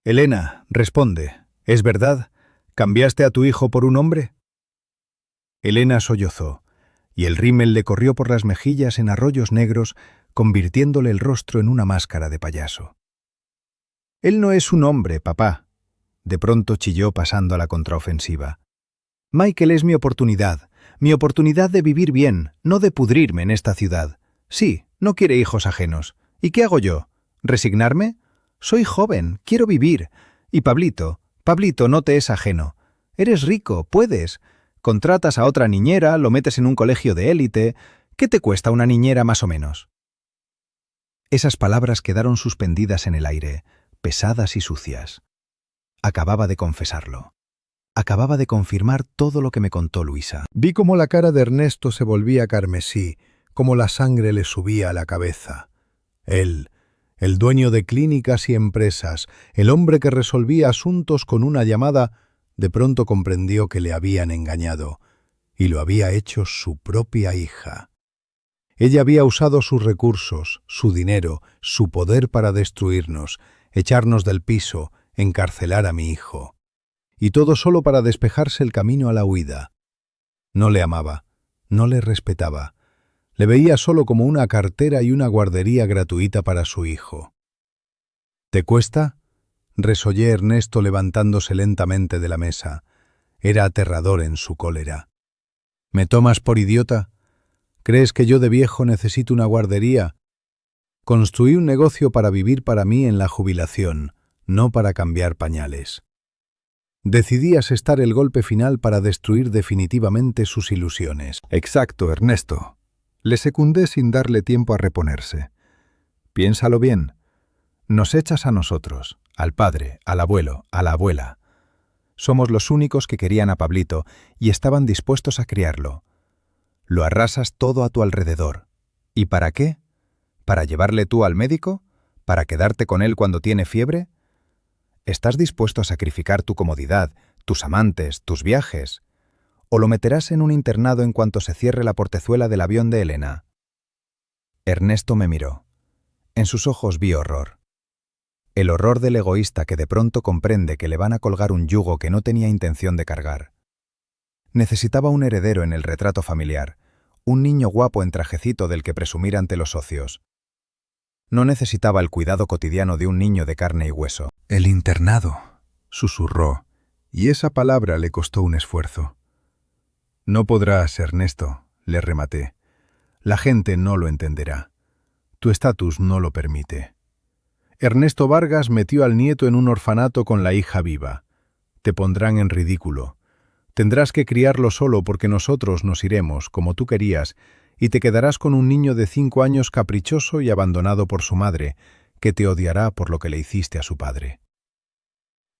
«Elena, responde, ¿es verdad? ¿Cambiaste a tu hijo por un hombre?». Elena sollozó, y el rímel le corrió por las mejillas en arroyos negros, convirtiéndole el rostro en una máscara de payaso. «Él no es un hombre, papá», de pronto chilló pasando a la contraofensiva. «Michael es mi oportunidad de vivir bien, no de pudrirme en esta ciudad. Sí, no quiere hijos ajenos. ¿Y qué hago yo? ¿Resignarme? Soy joven, quiero vivir. Y Pablito, no te es ajeno. Eres rico, puedes. Contratas a otra niñera, lo metes en un colegio de élite. ¿Qué te cuesta una niñera más o menos?». Esas palabras quedaron suspendidas en el aire, pesadas y sucias. Acababa de confesarlo. Acababa de confirmar todo lo que me contó Luisa. Vi cómo la cara de Ernesto se volvía carmesí, cómo la sangre le subía a la cabeza. Él, el dueño de clínicas y empresas, el hombre que resolvía asuntos con una llamada, de pronto comprendió que le habían engañado, y lo había hecho su propia hija. Ella había usado sus recursos, su dinero, su poder para destruirnos, echarnos del piso, encarcelar a mi hijo. Y todo solo para despejarse el camino a la huida. No le amaba, no le respetaba. Le veía solo como una cartera y una guardería gratuita para su hijo. «¿Te cuesta?», resollé Ernesto levantándose lentamente de la mesa. Era aterrador en su cólera. «¿Me tomas por idiota? ¿Crees que yo de viejo necesito una guardería? Construí un negocio para vivir para mí en la jubilación, no para cambiar pañales. Decidí asestar el golpe final para destruir definitivamente sus ilusiones». «Exacto, Ernesto». Le secundé sin darle tiempo a reponerse. «Piénsalo bien. Nos echas a nosotros, al padre, al abuelo, a la abuela. Somos los únicos que querían a Pablito y estaban dispuestos a criarlo. Lo arrasas todo a tu alrededor. ¿Y para qué? ¿Para llevarle tú al médico? ¿Para quedarte con él cuando tiene fiebre? ¿Estás dispuesto a sacrificar tu comodidad, tus amantes, tus viajes? ¿O lo meterás en un internado en cuanto se cierre la portezuela del avión de Elena? Ernesto me miró. En sus ojos vi horror. El horror del egoísta que de pronto comprende que le van a colgar un yugo que no tenía intención de cargar. Necesitaba un heredero en el retrato familiar, un niño guapo en trajecito del que presumir ante los socios. No necesitaba el cuidado cotidiano de un niño de carne y hueso. El internado, susurró, y esa palabra le costó un esfuerzo. No podrás, Ernesto, le rematé. La gente no lo entenderá. Tu estatus no lo permite. Ernesto Vargas metió al nieto en un orfanato con la hija viva. Te pondrán en ridículo. Tendrás que criarlo solo porque nosotros nos iremos, como tú querías, y te quedarás con un niño de 5 años caprichoso y abandonado por su madre, que te odiará por lo que le hiciste a su padre.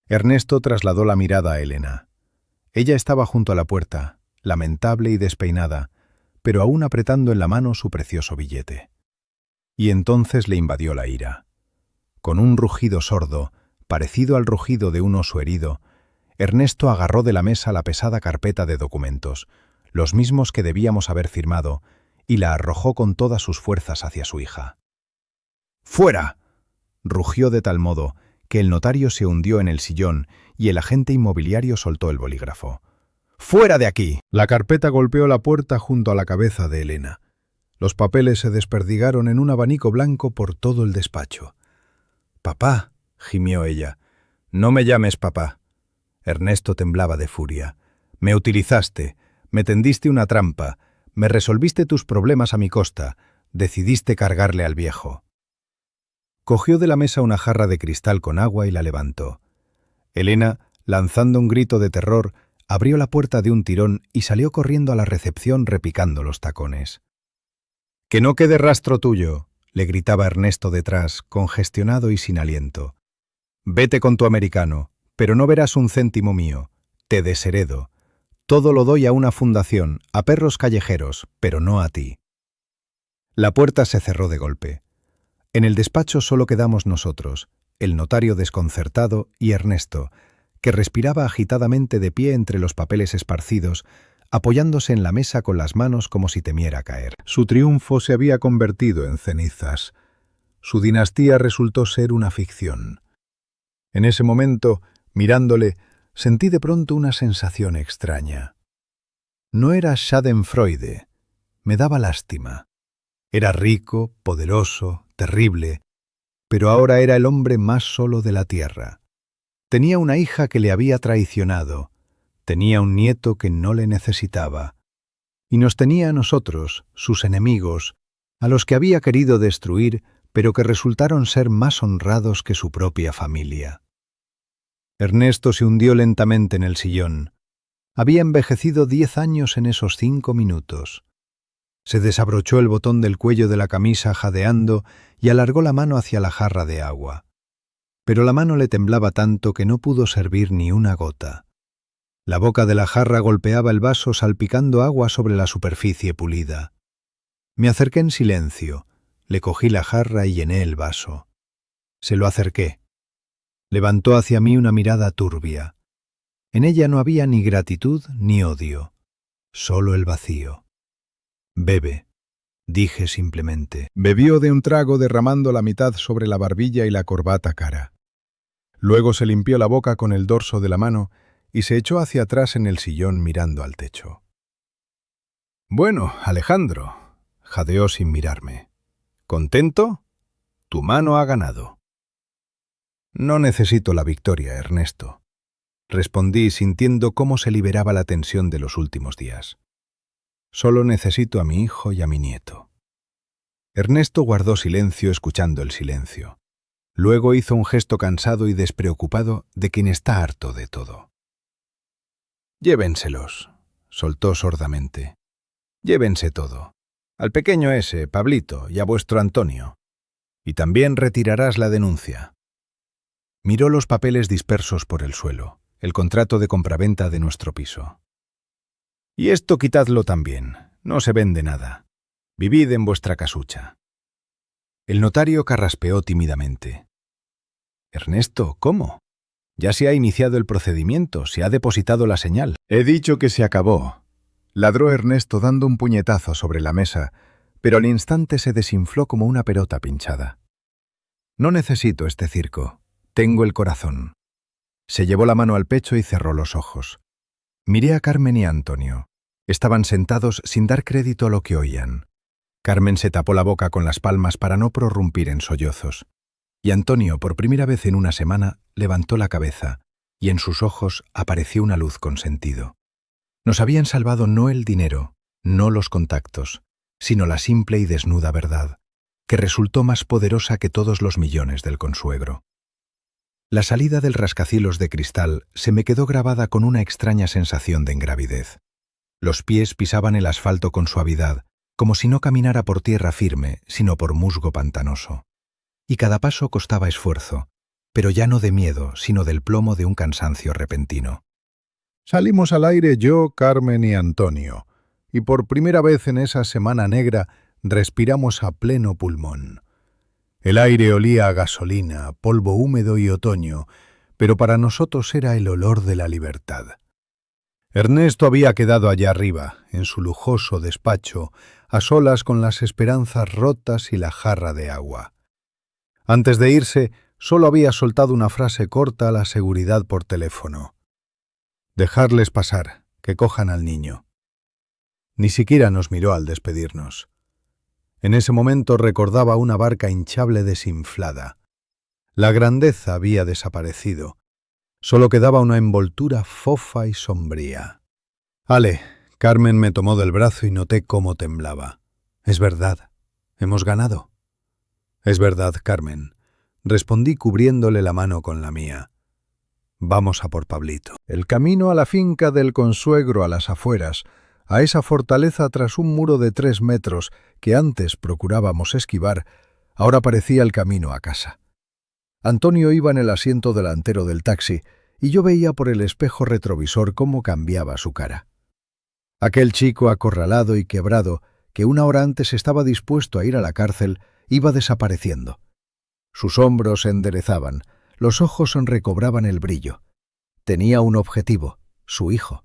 Ernesto trasladó la mirada a Elena. Ella estaba junto a la puerta, lamentable y despeinada, pero aún apretando en la mano su precioso billete. Y entonces le invadió la ira. Con un rugido sordo, parecido al rugido de un oso herido, Ernesto agarró de la mesa la pesada carpeta de documentos, los mismos que debíamos haber firmado, y la arrojó con todas sus fuerzas hacia su hija. ¡Fuera!, rugió de tal modo que el notario se hundió en el sillón y el agente inmobiliario soltó el bolígrafo. ¡Fuera de aquí! La carpeta golpeó la puerta junto a la cabeza de Elena. Los papeles se desperdigaron en un abanico blanco por todo el despacho. «Papá», gimió ella. «No me llames papá». Ernesto temblaba de furia. «Me utilizaste, me tendiste una trampa, me resolviste tus problemas a mi costa, decidiste cargarle al viejo». Cogió de la mesa una jarra de cristal con agua y la levantó. Elena, lanzando un grito de terror, abrió la puerta de un tirón y salió corriendo a la recepción repicando los tacones. «Que no quede rastro tuyo», le gritaba Ernesto detrás, congestionado y sin aliento. «Vete con tu americano, pero no verás un céntimo mío. Te desheredo. Todo lo doy a una fundación, a perros callejeros, pero no a ti». La puerta se cerró de golpe. En el despacho solo quedamos nosotros, el notario desconcertado y Ernesto, que respiraba agitadamente de pie entre los papeles esparcidos, apoyándose en la mesa con las manos como si temiera caer. Su triunfo se había convertido en cenizas. Su dinastía resultó ser una ficción. En ese momento, mirándole, sentí de pronto una sensación extraña. No era Schadenfreude, me daba lástima. Era rico, poderoso, terrible, pero ahora era el hombre más solo de la tierra. Tenía una hija que le había traicionado, tenía un nieto que no le necesitaba, y nos tenía a nosotros, sus enemigos, a los que había querido destruir, pero que resultaron ser más honrados que su propia familia. Ernesto se hundió lentamente en el sillón. Había envejecido 10 años en esos 5 minutos. Se desabrochó el botón del cuello de la camisa jadeando y alargó la mano hacia la jarra de agua. Pero la mano le temblaba tanto que no pudo servir ni una gota. La boca de la jarra golpeaba el vaso salpicando agua sobre la superficie pulida. Me acerqué en silencio, le cogí la jarra y llené el vaso. Se lo acerqué. Levantó hacia mí una mirada turbia. En ella no había ni gratitud ni odio, solo el vacío. «Bebe», dije simplemente. Bebió de un trago derramando la mitad sobre la barbilla y la corbata cara. Luego se limpió la boca con el dorso de la mano y se echó hacia atrás en el sillón mirando al techo. «Bueno, Alejandro», jadeó sin mirarme. «¿Contento? Tu mano ha ganado». «No necesito la victoria, Ernesto», respondí sintiendo cómo se liberaba la tensión de los últimos días. «Solo necesito a mi hijo y a mi nieto». Ernesto guardó silencio escuchando el silencio. Luego hizo un gesto cansado y despreocupado de quien está harto de todo. «Llévenselos», soltó sordamente. «Llévense todo. Al pequeño ese, Pablito, y a vuestro Antonio. Y también retirarás la denuncia». Miró los papeles dispersos por el suelo, el contrato de compraventa de nuestro piso. «Y esto quitadlo también, no se vende nada. Vivid en vuestra casucha». El notario carraspeó tímidamente. «Ernesto, ¿cómo? Ya se ha iniciado el procedimiento, se ha depositado la señal. He dicho que se acabó. Ladró Ernesto dando un puñetazo sobre la mesa, pero al instante se desinfló como una pelota pinchada. No necesito este circo. Tengo el corazón. Se llevó la mano al pecho y cerró los ojos. Miré a Carmen y a Antonio. Estaban sentados sin dar crédito a lo que oían. Carmen se tapó la boca con las palmas para no prorrumpir en sollozos. Y Antonio, por primera vez en una semana, levantó la cabeza, y en sus ojos apareció una luz con sentido. Nos habían salvado no el dinero, no los contactos, sino la simple y desnuda verdad, que resultó más poderosa que todos los millones del consuegro. La salida del rascacielos de cristal se me quedó grabada con una extraña sensación de ingravidez. Los pies pisaban el asfalto con suavidad, como si no caminara por tierra firme, sino por musgo pantanoso. Y cada paso costaba esfuerzo, pero ya no de miedo, sino del plomo de un cansancio repentino. Salimos al aire yo, Carmen y Antonio, y por primera vez en esa semana negra respiramos a pleno pulmón. El aire olía a gasolina, polvo húmedo y otoño, pero para nosotros era el olor de la libertad. Ernesto había quedado allá arriba, en su lujoso despacho, a solas con las esperanzas rotas y la jarra de agua. Antes de irse, solo había soltado una frase corta a la seguridad por teléfono. «Dejarles pasar, que cojan al niño». Ni siquiera nos miró al despedirnos. En ese momento recordaba una barca hinchable desinflada. La grandeza había desaparecido. Solo quedaba una envoltura fofa y sombría. «Ale», Carmen me tomó del brazo y noté cómo temblaba. «Es verdad. Hemos ganado». «Es verdad, Carmen», respondí cubriéndole la mano con la mía. «Vamos a por Pablito». El camino a la finca del consuegro a las afueras, a esa fortaleza tras un muro de 3 metros que antes procurábamos esquivar, ahora parecía el camino a casa. Antonio iba en el asiento delantero del taxi y yo veía por el espejo retrovisor cómo cambiaba su cara. Aquel chico acorralado y quebrado, que una hora antes estaba dispuesto a ir a la cárcel, iba desapareciendo. Sus hombros se enderezaban, los ojos recobraban el brillo. Tenía un objetivo, su hijo.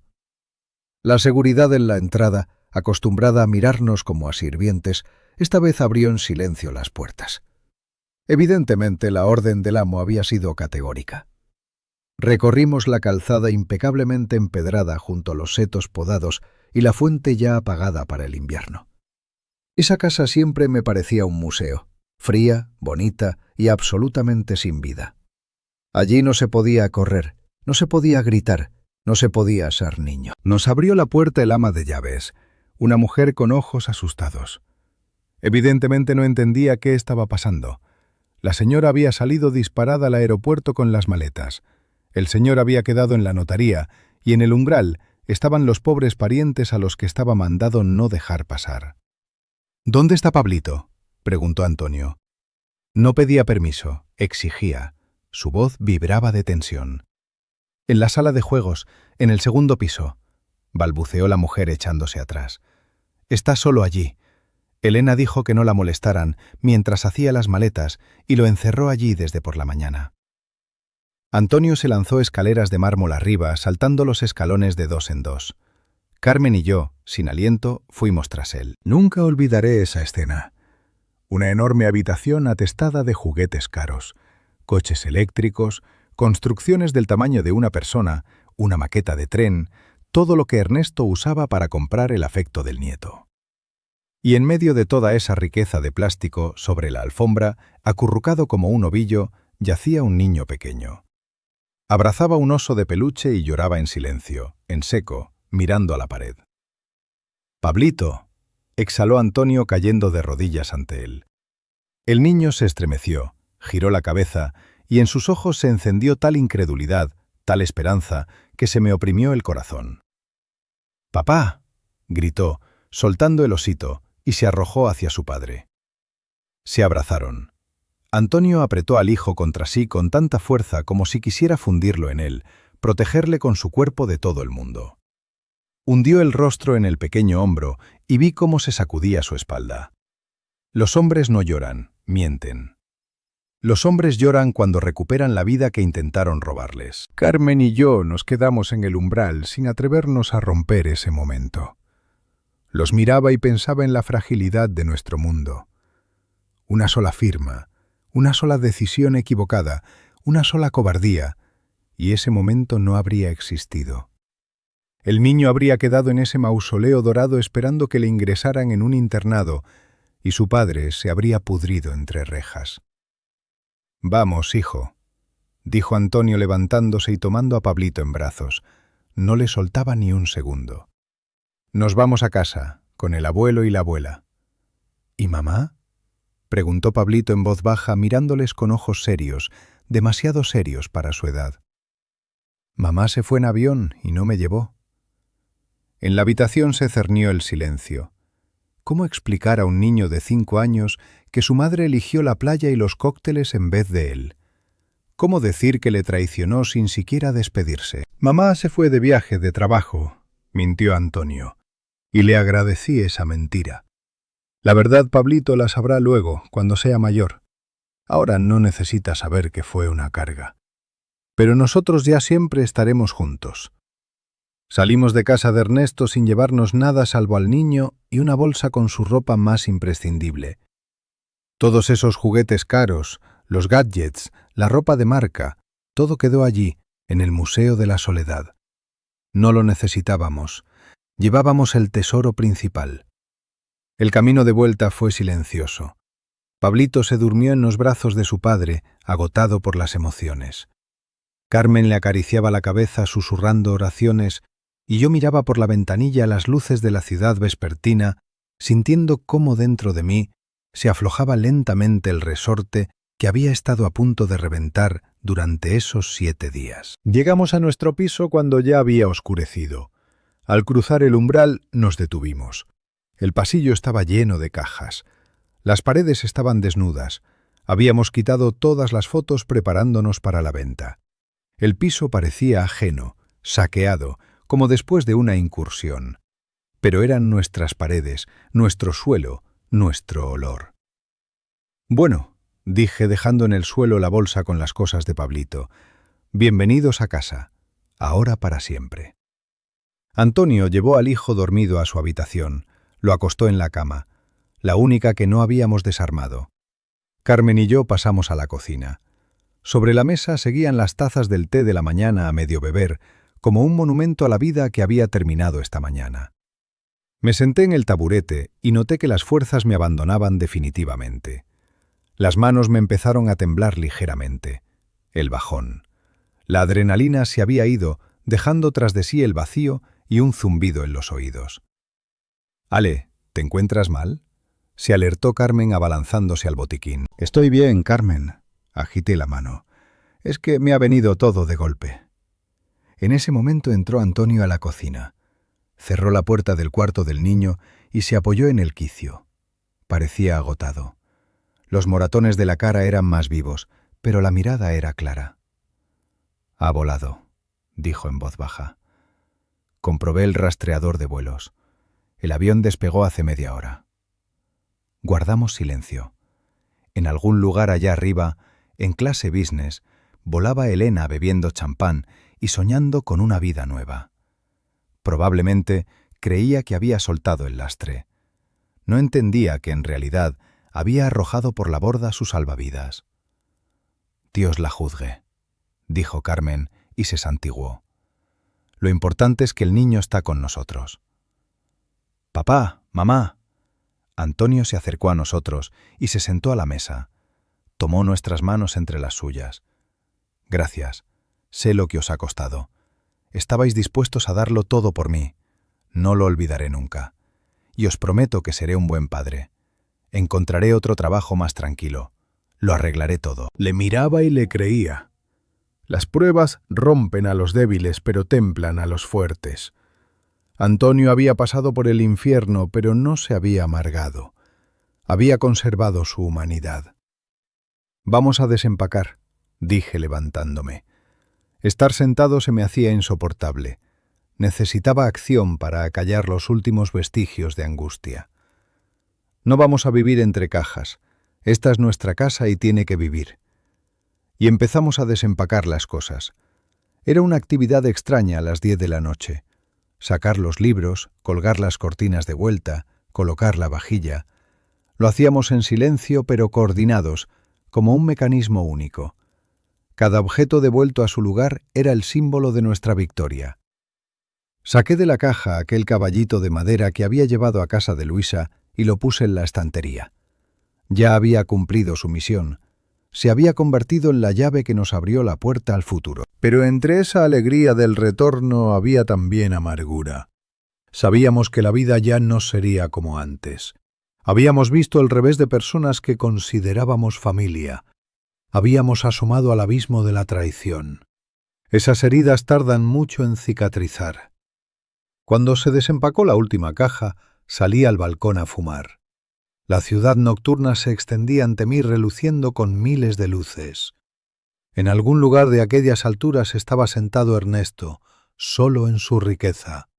La seguridad en la entrada, acostumbrada a mirarnos como a sirvientes, esta vez abrió en silencio las puertas. Evidentemente la orden del amo había sido categórica. Recorrimos la calzada impecablemente empedrada junto a los setos podados y la fuente ya apagada para el invierno. Esa casa siempre me parecía un museo, fría, bonita y absolutamente sin vida. Allí no se podía correr, no se podía gritar, no se podía ser niño. Nos abrió la puerta el ama de llaves, una mujer con ojos asustados. Evidentemente no entendía qué estaba pasando. La señora había salido disparada al aeropuerto con las maletas. El señor había quedado en la notaría y en el umbral estaban los pobres parientes a los que estaba mandado no dejar pasar. «¿Dónde está Pablito?», preguntó Antonio. No pedía permiso, exigía. Su voz vibraba de tensión. «En la sala de juegos, en el segundo piso», balbuceó la mujer echándose atrás. «Está solo allí. Elena dijo que no la molestaran mientras hacía las maletas y lo encerró allí desde por la mañana». Antonio se lanzó escaleras de mármol arriba, saltando los escalones de 2 en 2. Carmen y yo, sin aliento, fuimos tras él. Nunca olvidaré esa escena. Una enorme habitación atestada de juguetes caros, coches eléctricos, construcciones del tamaño de una persona, una maqueta de tren, todo lo que Ernesto usaba para comprar el afecto del nieto. Y en medio de toda esa riqueza de plástico, sobre la alfombra, acurrucado como un ovillo, yacía un niño pequeño. Abrazaba un oso de peluche y lloraba en silencio, en seco, mirando a la pared. «Pablito», exhaló Antonio cayendo de rodillas ante él. El niño se estremeció, giró la cabeza y en sus ojos se encendió tal incredulidad, tal esperanza, que se me oprimió el corazón. «¡Papá!», gritó, soltando el osito, y se arrojó hacia su padre. Se abrazaron. Antonio apretó al hijo contra sí con tanta fuerza como si quisiera fundirlo en él, protegerle con su cuerpo de todo el mundo. Hundió el rostro en el pequeño hombro y vi cómo se sacudía su espalda. Los hombres no lloran, mienten. Los hombres lloran cuando recuperan la vida que intentaron robarles. Carmen y yo nos quedamos en el umbral sin atrevernos a romper ese momento. Los miraba y pensaba en la fragilidad de nuestro mundo. Una sola firma, una sola decisión equivocada, una sola cobardía, y ese momento no habría existido. El niño habría quedado en ese mausoleo dorado esperando que le ingresaran en un internado, y su padre se habría pudrido entre rejas. «Vamos, hijo», dijo Antonio levantándose y tomando a Pablito en brazos. No le soltaba ni un segundo. «Nos vamos a casa, con el abuelo y la abuela». «¿Y mamá?», preguntó Pablito en voz baja, mirándoles con ojos serios, demasiado serios para su edad. «Mamá se fue en avión y no me llevó». En la habitación se cernió el silencio. ¿Cómo explicar a un niño de 5 años que su madre eligió la playa y los cócteles en vez de él? ¿Cómo decir que le traicionó sin siquiera despedirse? «Mamá se fue de viaje de trabajo», mintió Antonio, y le agradecí esa mentira. La verdad, Pablito la sabrá luego, cuando sea mayor. Ahora no necesita saber que fue una carga. Pero nosotros ya siempre estaremos juntos. Salimos de casa de Ernesto sin llevarnos nada salvo al niño y una bolsa con su ropa más imprescindible. Todos esos juguetes caros, los gadgets, la ropa de marca, todo quedó allí, en el Museo de la Soledad. No lo necesitábamos. Llevábamos el tesoro principal. El camino de vuelta fue silencioso. Pablito se durmió en los brazos de su padre, agotado por las emociones. Carmen le acariciaba la cabeza susurrando oraciones y yo miraba por la ventanilla las luces de la ciudad vespertina, sintiendo cómo dentro de mí se aflojaba lentamente el resorte que había estado a punto de reventar durante esos 7 días. Llegamos a nuestro piso cuando ya había oscurecido. Al cruzar el umbral nos detuvimos. El pasillo estaba lleno de cajas. Las paredes estaban desnudas. Habíamos quitado todas las fotos preparándonos para la venta. El piso parecía ajeno, saqueado, como después de una incursión. Pero eran nuestras paredes, nuestro suelo, nuestro olor. «Bueno», dije dejando en el suelo la bolsa con las cosas de Pablito, «bienvenidos a casa, ahora para siempre». Antonio llevó al hijo dormido a su habitación, lo acostó en la cama, la única que no habíamos desarmado. Carmen y yo pasamos a la cocina. Sobre la mesa seguían las tazas del té de la mañana a medio beber, como un monumento a la vida que había terminado esta mañana. Me senté en el taburete y noté que las fuerzas me abandonaban definitivamente. Las manos me empezaron a temblar ligeramente. El bajón. La adrenalina se había ido, dejando tras de sí el vacío y un zumbido en los oídos. «Ale, ¿te encuentras mal?», se alertó Carmen abalanzándose al botiquín. «Estoy bien, Carmen», agité la mano. «Es que me ha venido todo de golpe». En ese momento entró Antonio a la cocina. Cerró la puerta del cuarto del niño y se apoyó en el quicio. Parecía agotado. Los moratones de la cara eran más vivos, pero la mirada era clara. «Ha volado», dijo en voz baja. Comprobé el rastreador de vuelos. El avión despegó hace media hora. Guardamos silencio. En algún lugar allá arriba, en clase business, volaba Elena bebiendo champán y soñando con una vida nueva. Probablemente creía que había soltado el lastre. No entendía que en realidad había arrojado por la borda su salvavidas. «Dios la juzgue», dijo Carmen y se santiguó. «Lo importante es que el niño está con nosotros». «Papá, mamá». Antonio se acercó a nosotros y se sentó a la mesa. Tomó nuestras manos entre las suyas. «Gracias. Sé lo que os ha costado. Estabais dispuestos a darlo todo por mí. No lo olvidaré nunca. Y os prometo que seré un buen padre. Encontraré otro trabajo más tranquilo. Lo arreglaré todo». Le miraba y le creía. Las pruebas rompen a los débiles, pero templan a los fuertes. Antonio había pasado por el infierno, pero no se había amargado. Había conservado su humanidad. «Vamos a desempacar», dije levantándome. Estar sentado se me hacía insoportable. Necesitaba acción para acallar los últimos vestigios de angustia. «No vamos a vivir entre cajas. Esta es nuestra casa y tiene que vivir. y empezamos a desempacar las cosas. Era una actividad extraña a las 10 de la noche. Sacar los libros, colgar las cortinas de vuelta, colocar la vajilla. Lo hacíamos en silencio pero coordinados, como un mecanismo único. Cada objeto devuelto a su lugar era el símbolo de nuestra victoria. Saqué de la caja aquel caballito de madera que había llevado a casa de Luisa y lo puse en la estantería. Ya había cumplido su misión. Se había convertido en la llave que nos abrió la puerta al futuro. Pero entre esa alegría del retorno había también amargura. Sabíamos que la vida ya no sería como antes. Habíamos visto el revés de personas que considerábamos familia. Habíamos asomado al abismo de la traición. Esas heridas tardan mucho en cicatrizar. Cuando se desempacó la última caja, salí al balcón a fumar. La ciudad nocturna se extendía ante mí reluciendo con miles de luces. En algún lugar de aquellas alturas estaba sentado Ernesto, solo en su riqueza.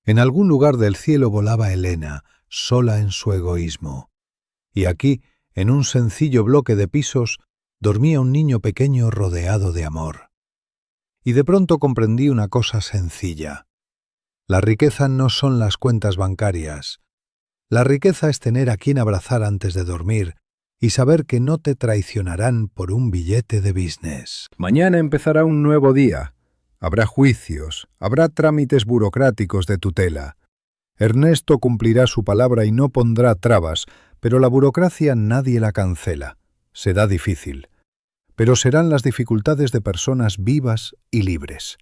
En algún lugar del cielo volaba Elena, sola en su egoísmo. Y aquí, en un sencillo bloque de pisos, dormía un niño pequeño rodeado de amor. Y de pronto comprendí una cosa sencilla. La riqueza no son las cuentas bancarias. La riqueza es tener a quien abrazar antes de dormir y saber que no te traicionarán por un billete de business. Mañana empezará un nuevo día. Habrá juicios, habrá trámites burocráticos de tutela. Ernesto cumplirá su palabra y no pondrá trabas, pero la burocracia nadie la cancela. Será difícil. Pero serán las dificultades de personas vivas y libres.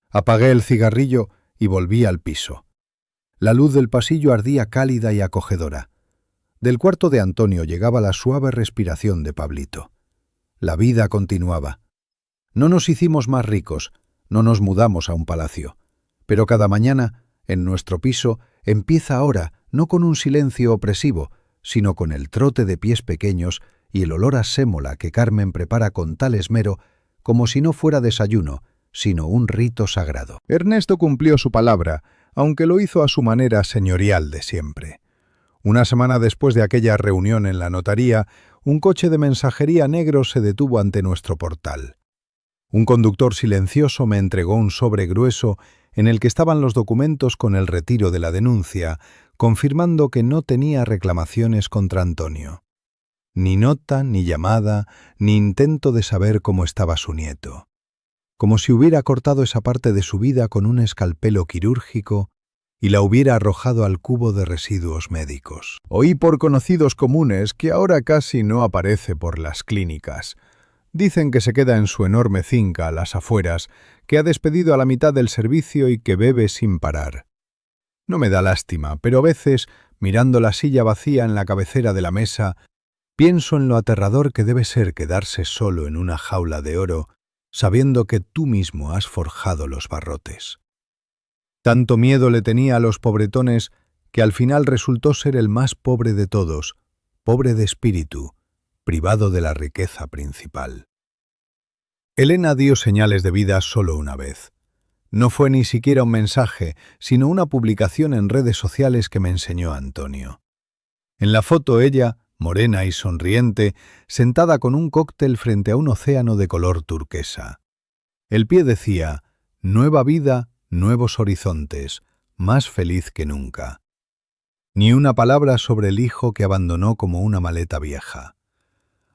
Apagué el cigarrillo y volví al piso. La luz del pasillo ardía cálida y acogedora. Del cuarto de Antonio llegaba la suave respiración de Pablito. La vida continuaba. No nos hicimos más ricos, no nos mudamos a un palacio. Pero cada mañana, en nuestro piso, empieza ahora, no con un silencio opresivo, sino con el trote de pies pequeños y el olor a sémola que Carmen prepara con tal esmero, como si no fuera desayuno, sino un rito sagrado. Ernesto cumplió su palabra, aunque lo hizo a su manera señorial de siempre. Una semana después de aquella reunión en la notaría, un coche de mensajería negro se detuvo ante nuestro portal. Un conductor silencioso me entregó un sobre grueso en el que estaban los documentos con el retiro de la denuncia, confirmando que no tenía reclamaciones contra Antonio. Ni nota, ni llamada, ni intento de saber cómo estaba su nieto. Como si hubiera cortado esa parte de su vida con un escalpelo quirúrgico y la hubiera arrojado al cubo de residuos médicos. Oí por conocidos comunes que ahora casi no aparece por las clínicas. Dicen que se queda en su enorme finca a las afueras, que ha despedido a la mitad del servicio y que bebe sin parar. No me da lástima, pero a veces, mirando la silla vacía en la cabecera de la mesa, pienso en lo aterrador que debe ser quedarse solo en una jaula de oro, sabiendo que tú mismo has forjado los barrotes. Tanto miedo le tenía a los pobretones que al final resultó ser el más pobre de todos, pobre de espíritu, privado de la riqueza principal. Elena dio señales de vida solo una vez. No fue ni siquiera un mensaje, sino una publicación en redes sociales que me enseñó Antonio. En la foto ella, morena y sonriente, sentada con un cóctel frente a un océano de color turquesa. El pie decía, nueva vida, nuevos horizontes, más feliz que nunca. Ni una palabra sobre el hijo que abandonó como una maleta vieja.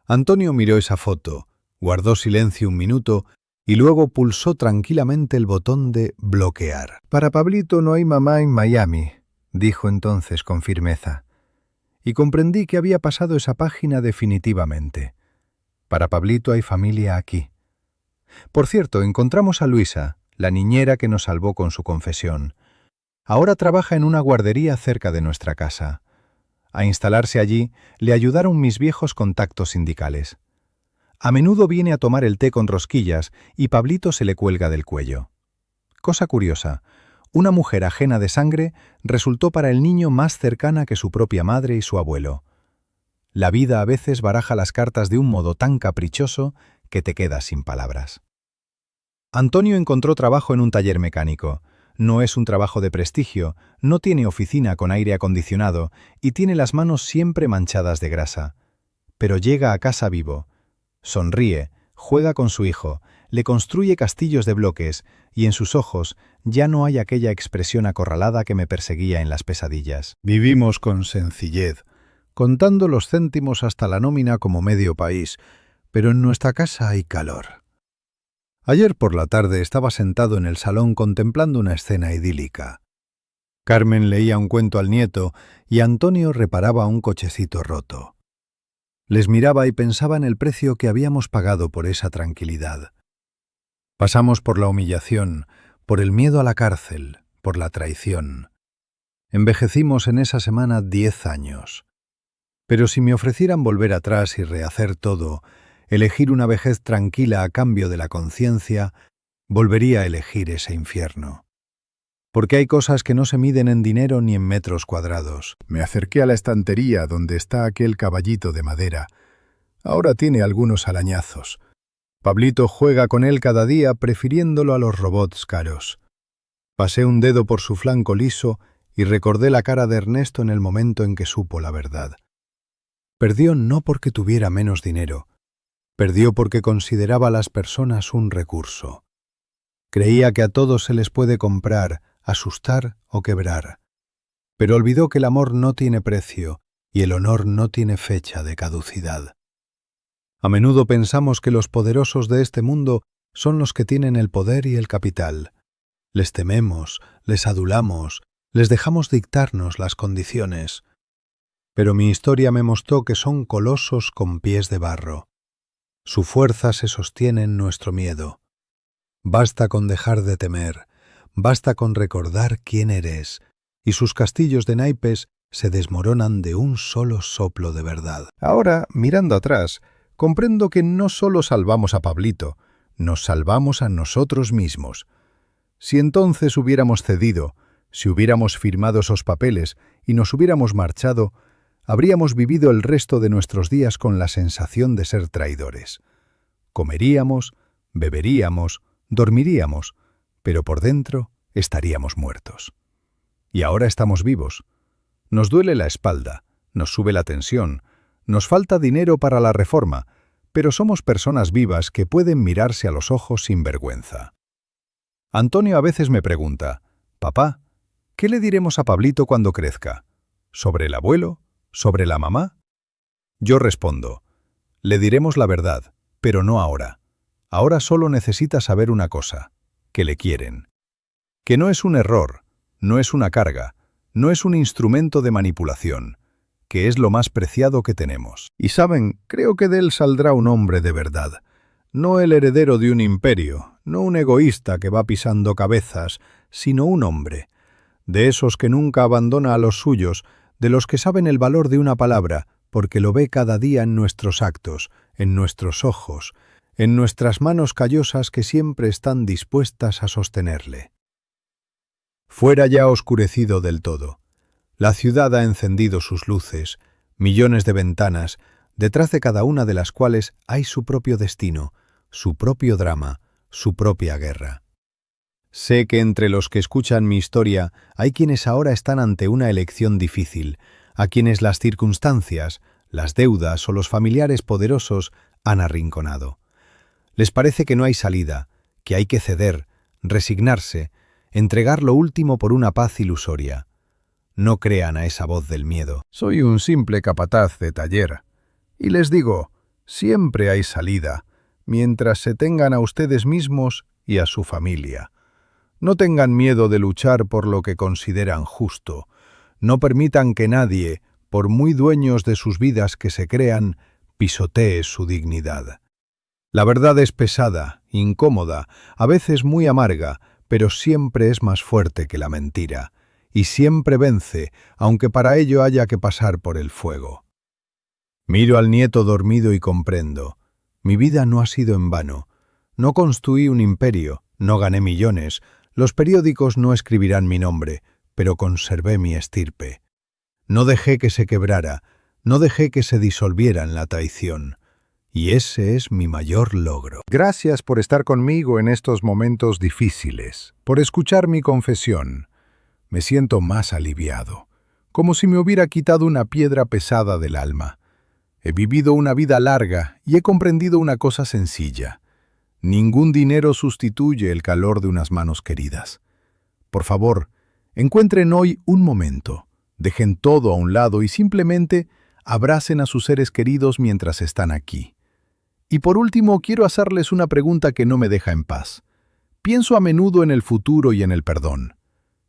Antonio miró esa foto, guardó silencio un minuto y luego pulsó tranquilamente el botón de bloquear. «Para Pablito no hay mamá en Miami», dijo entonces con firmeza. Y comprendí que había pasado esa página definitivamente. Para Pablito hay familia aquí. Por cierto, encontramos a Luisa, la niñera que nos salvó con su confesión. Ahora trabaja en una guardería cerca de nuestra casa. A instalarse allí le ayudaron mis viejos contactos sindicales. A menudo viene a tomar el té con rosquillas y Pablito se le cuelga del cuello. Cosa curiosa, una mujer ajena de sangre resultó para el niño más cercana que su propia madre y su abuelo. La vida a veces baraja las cartas de un modo tan caprichoso que te quedas sin palabras. Antonio encontró trabajo en un taller mecánico. No es un trabajo de prestigio, no tiene oficina con aire acondicionado y tiene las manos siempre manchadas de grasa. Pero llega a casa vivo. Sonríe, juega con su hijo, le construye castillos de bloques y en sus ojos ya no hay aquella expresión acorralada que me perseguía en las pesadillas. Vivimos con sencillez, contando los céntimos hasta la nómina como medio país, pero en nuestra casa hay calor. Ayer por la tarde estaba sentado en el salón contemplando una escena idílica. Carmen leía un cuento al nieto y Antonio reparaba un cochecito roto. Les miraba y pensaba en el precio que habíamos pagado por esa tranquilidad. Pasamos por la humillación, por el miedo a la cárcel, por la traición. Envejecimos en esa semana 10 años. Pero si me ofrecieran volver atrás y rehacer todo, elegir una vejez tranquila a cambio de la conciencia, volvería a elegir ese infierno. Porque hay cosas que no se miden en dinero ni en metros cuadrados. Me acerqué a la estantería donde está aquel caballito de madera. Ahora tiene algunos arañazos. Pablito juega con él cada día prefiriéndolo a los robots caros. Pasé un dedo por su flanco liso y recordé la cara de Ernesto en el momento en que supo la verdad. Perdió no porque tuviera menos dinero. Perdió porque consideraba a las personas un recurso. Creía que a todos se les puede comprar, asustar o quebrar. Pero olvidó que el amor no tiene precio y el honor no tiene fecha de caducidad. A menudo pensamos que los poderosos de este mundo son los que tienen el poder y el capital. Les tememos, les adulamos, les dejamos dictarnos las condiciones. Pero mi historia me mostró que son colosos con pies de barro. Su fuerza se sostiene en nuestro miedo. Basta con dejar de temer, basta con recordar quién eres, y sus castillos de naipes se desmoronan de un solo soplo de verdad. Ahora, mirando atrás, comprendo que no solo salvamos a Pablito, nos salvamos a nosotros mismos. Si entonces hubiéramos cedido, si hubiéramos firmado esos papeles y nos hubiéramos marchado, habríamos vivido el resto de nuestros días con la sensación de ser traidores. Comeríamos, beberíamos, dormiríamos, pero por dentro estaríamos muertos. Y ahora estamos vivos. Nos duele la espalda, nos sube la tensión, nos falta dinero para la reforma, pero somos personas vivas que pueden mirarse a los ojos sin vergüenza. Antonio a veces me pregunta, «Papá, ¿qué le diremos a Pablito cuando crezca? ¿Sobre el abuelo? ¿Sobre la mamá?» Yo respondo, «Le diremos la verdad, pero no ahora. Ahora solo necesita saber una cosa, que le quieren. Que no es un error, no es una carga, no es un instrumento de manipulación, que es lo más preciado que tenemos. Y saben, creo que de él saldrá un hombre de verdad. No el heredero de un imperio, no un egoísta que va pisando cabezas, sino un hombre. De esos que nunca abandona a los suyos, de los que saben el valor de una palabra, porque lo ve cada día en nuestros actos, en nuestros ojos, en nuestras manos callosas que siempre están dispuestas a sostenerle. Fuera ya oscurecido del todo. La ciudad ha encendido sus luces, millones de ventanas, detrás de cada una de las cuales hay su propio destino, su propio drama, su propia guerra. Sé que entre los que escuchan mi historia hay quienes ahora están ante una elección difícil, a quienes las circunstancias, las deudas o los familiares poderosos han arrinconado. Les parece que no hay salida, que hay que ceder, resignarse, entregar lo último por una paz ilusoria. No crean a esa voz del miedo. Soy un simple capataz de taller. Y les digo, siempre hay salida, mientras se tengan a ustedes mismos y a su familia. No tengan miedo de luchar por lo que consideran justo. No permitan que nadie, por muy dueños de sus vidas que se crean, pisotee su dignidad. La verdad es pesada, incómoda, a veces muy amarga, pero siempre es más fuerte que la mentira, y siempre vence, aunque para ello haya que pasar por el fuego. Miro al nieto dormido y comprendo. Mi vida no ha sido en vano. No construí un imperio, no gané millones, los periódicos no escribirán mi nombre, pero conservé mi estirpe. No dejé que se quebrara, no dejé que se disolviera en la traición. Y ese es mi mayor logro. Gracias por estar conmigo en estos momentos difíciles, por escuchar mi confesión. Me siento más aliviado, como si me hubiera quitado una piedra pesada del alma. He vivido una vida larga y he comprendido una cosa sencilla. Ningún dinero sustituye el calor de unas manos queridas. Por favor, encuentren hoy un momento, dejen todo a un lado y simplemente abracen a sus seres queridos mientras están aquí. Y por último, quiero hacerles una pregunta que no me deja en paz. Pienso a menudo en el futuro y en el perdón.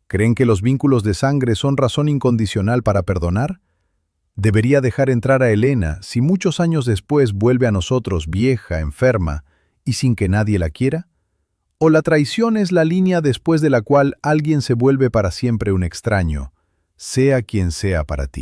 ¿Creen que los vínculos de sangre son razón incondicional para perdonar? ¿Debería dejar entrar a Elena si muchos años después vuelve a nosotros vieja, enferma y sin que nadie la quiera? ¿O la traición es la línea después de la cual alguien se vuelve para siempre un extraño, sea quien sea para ti?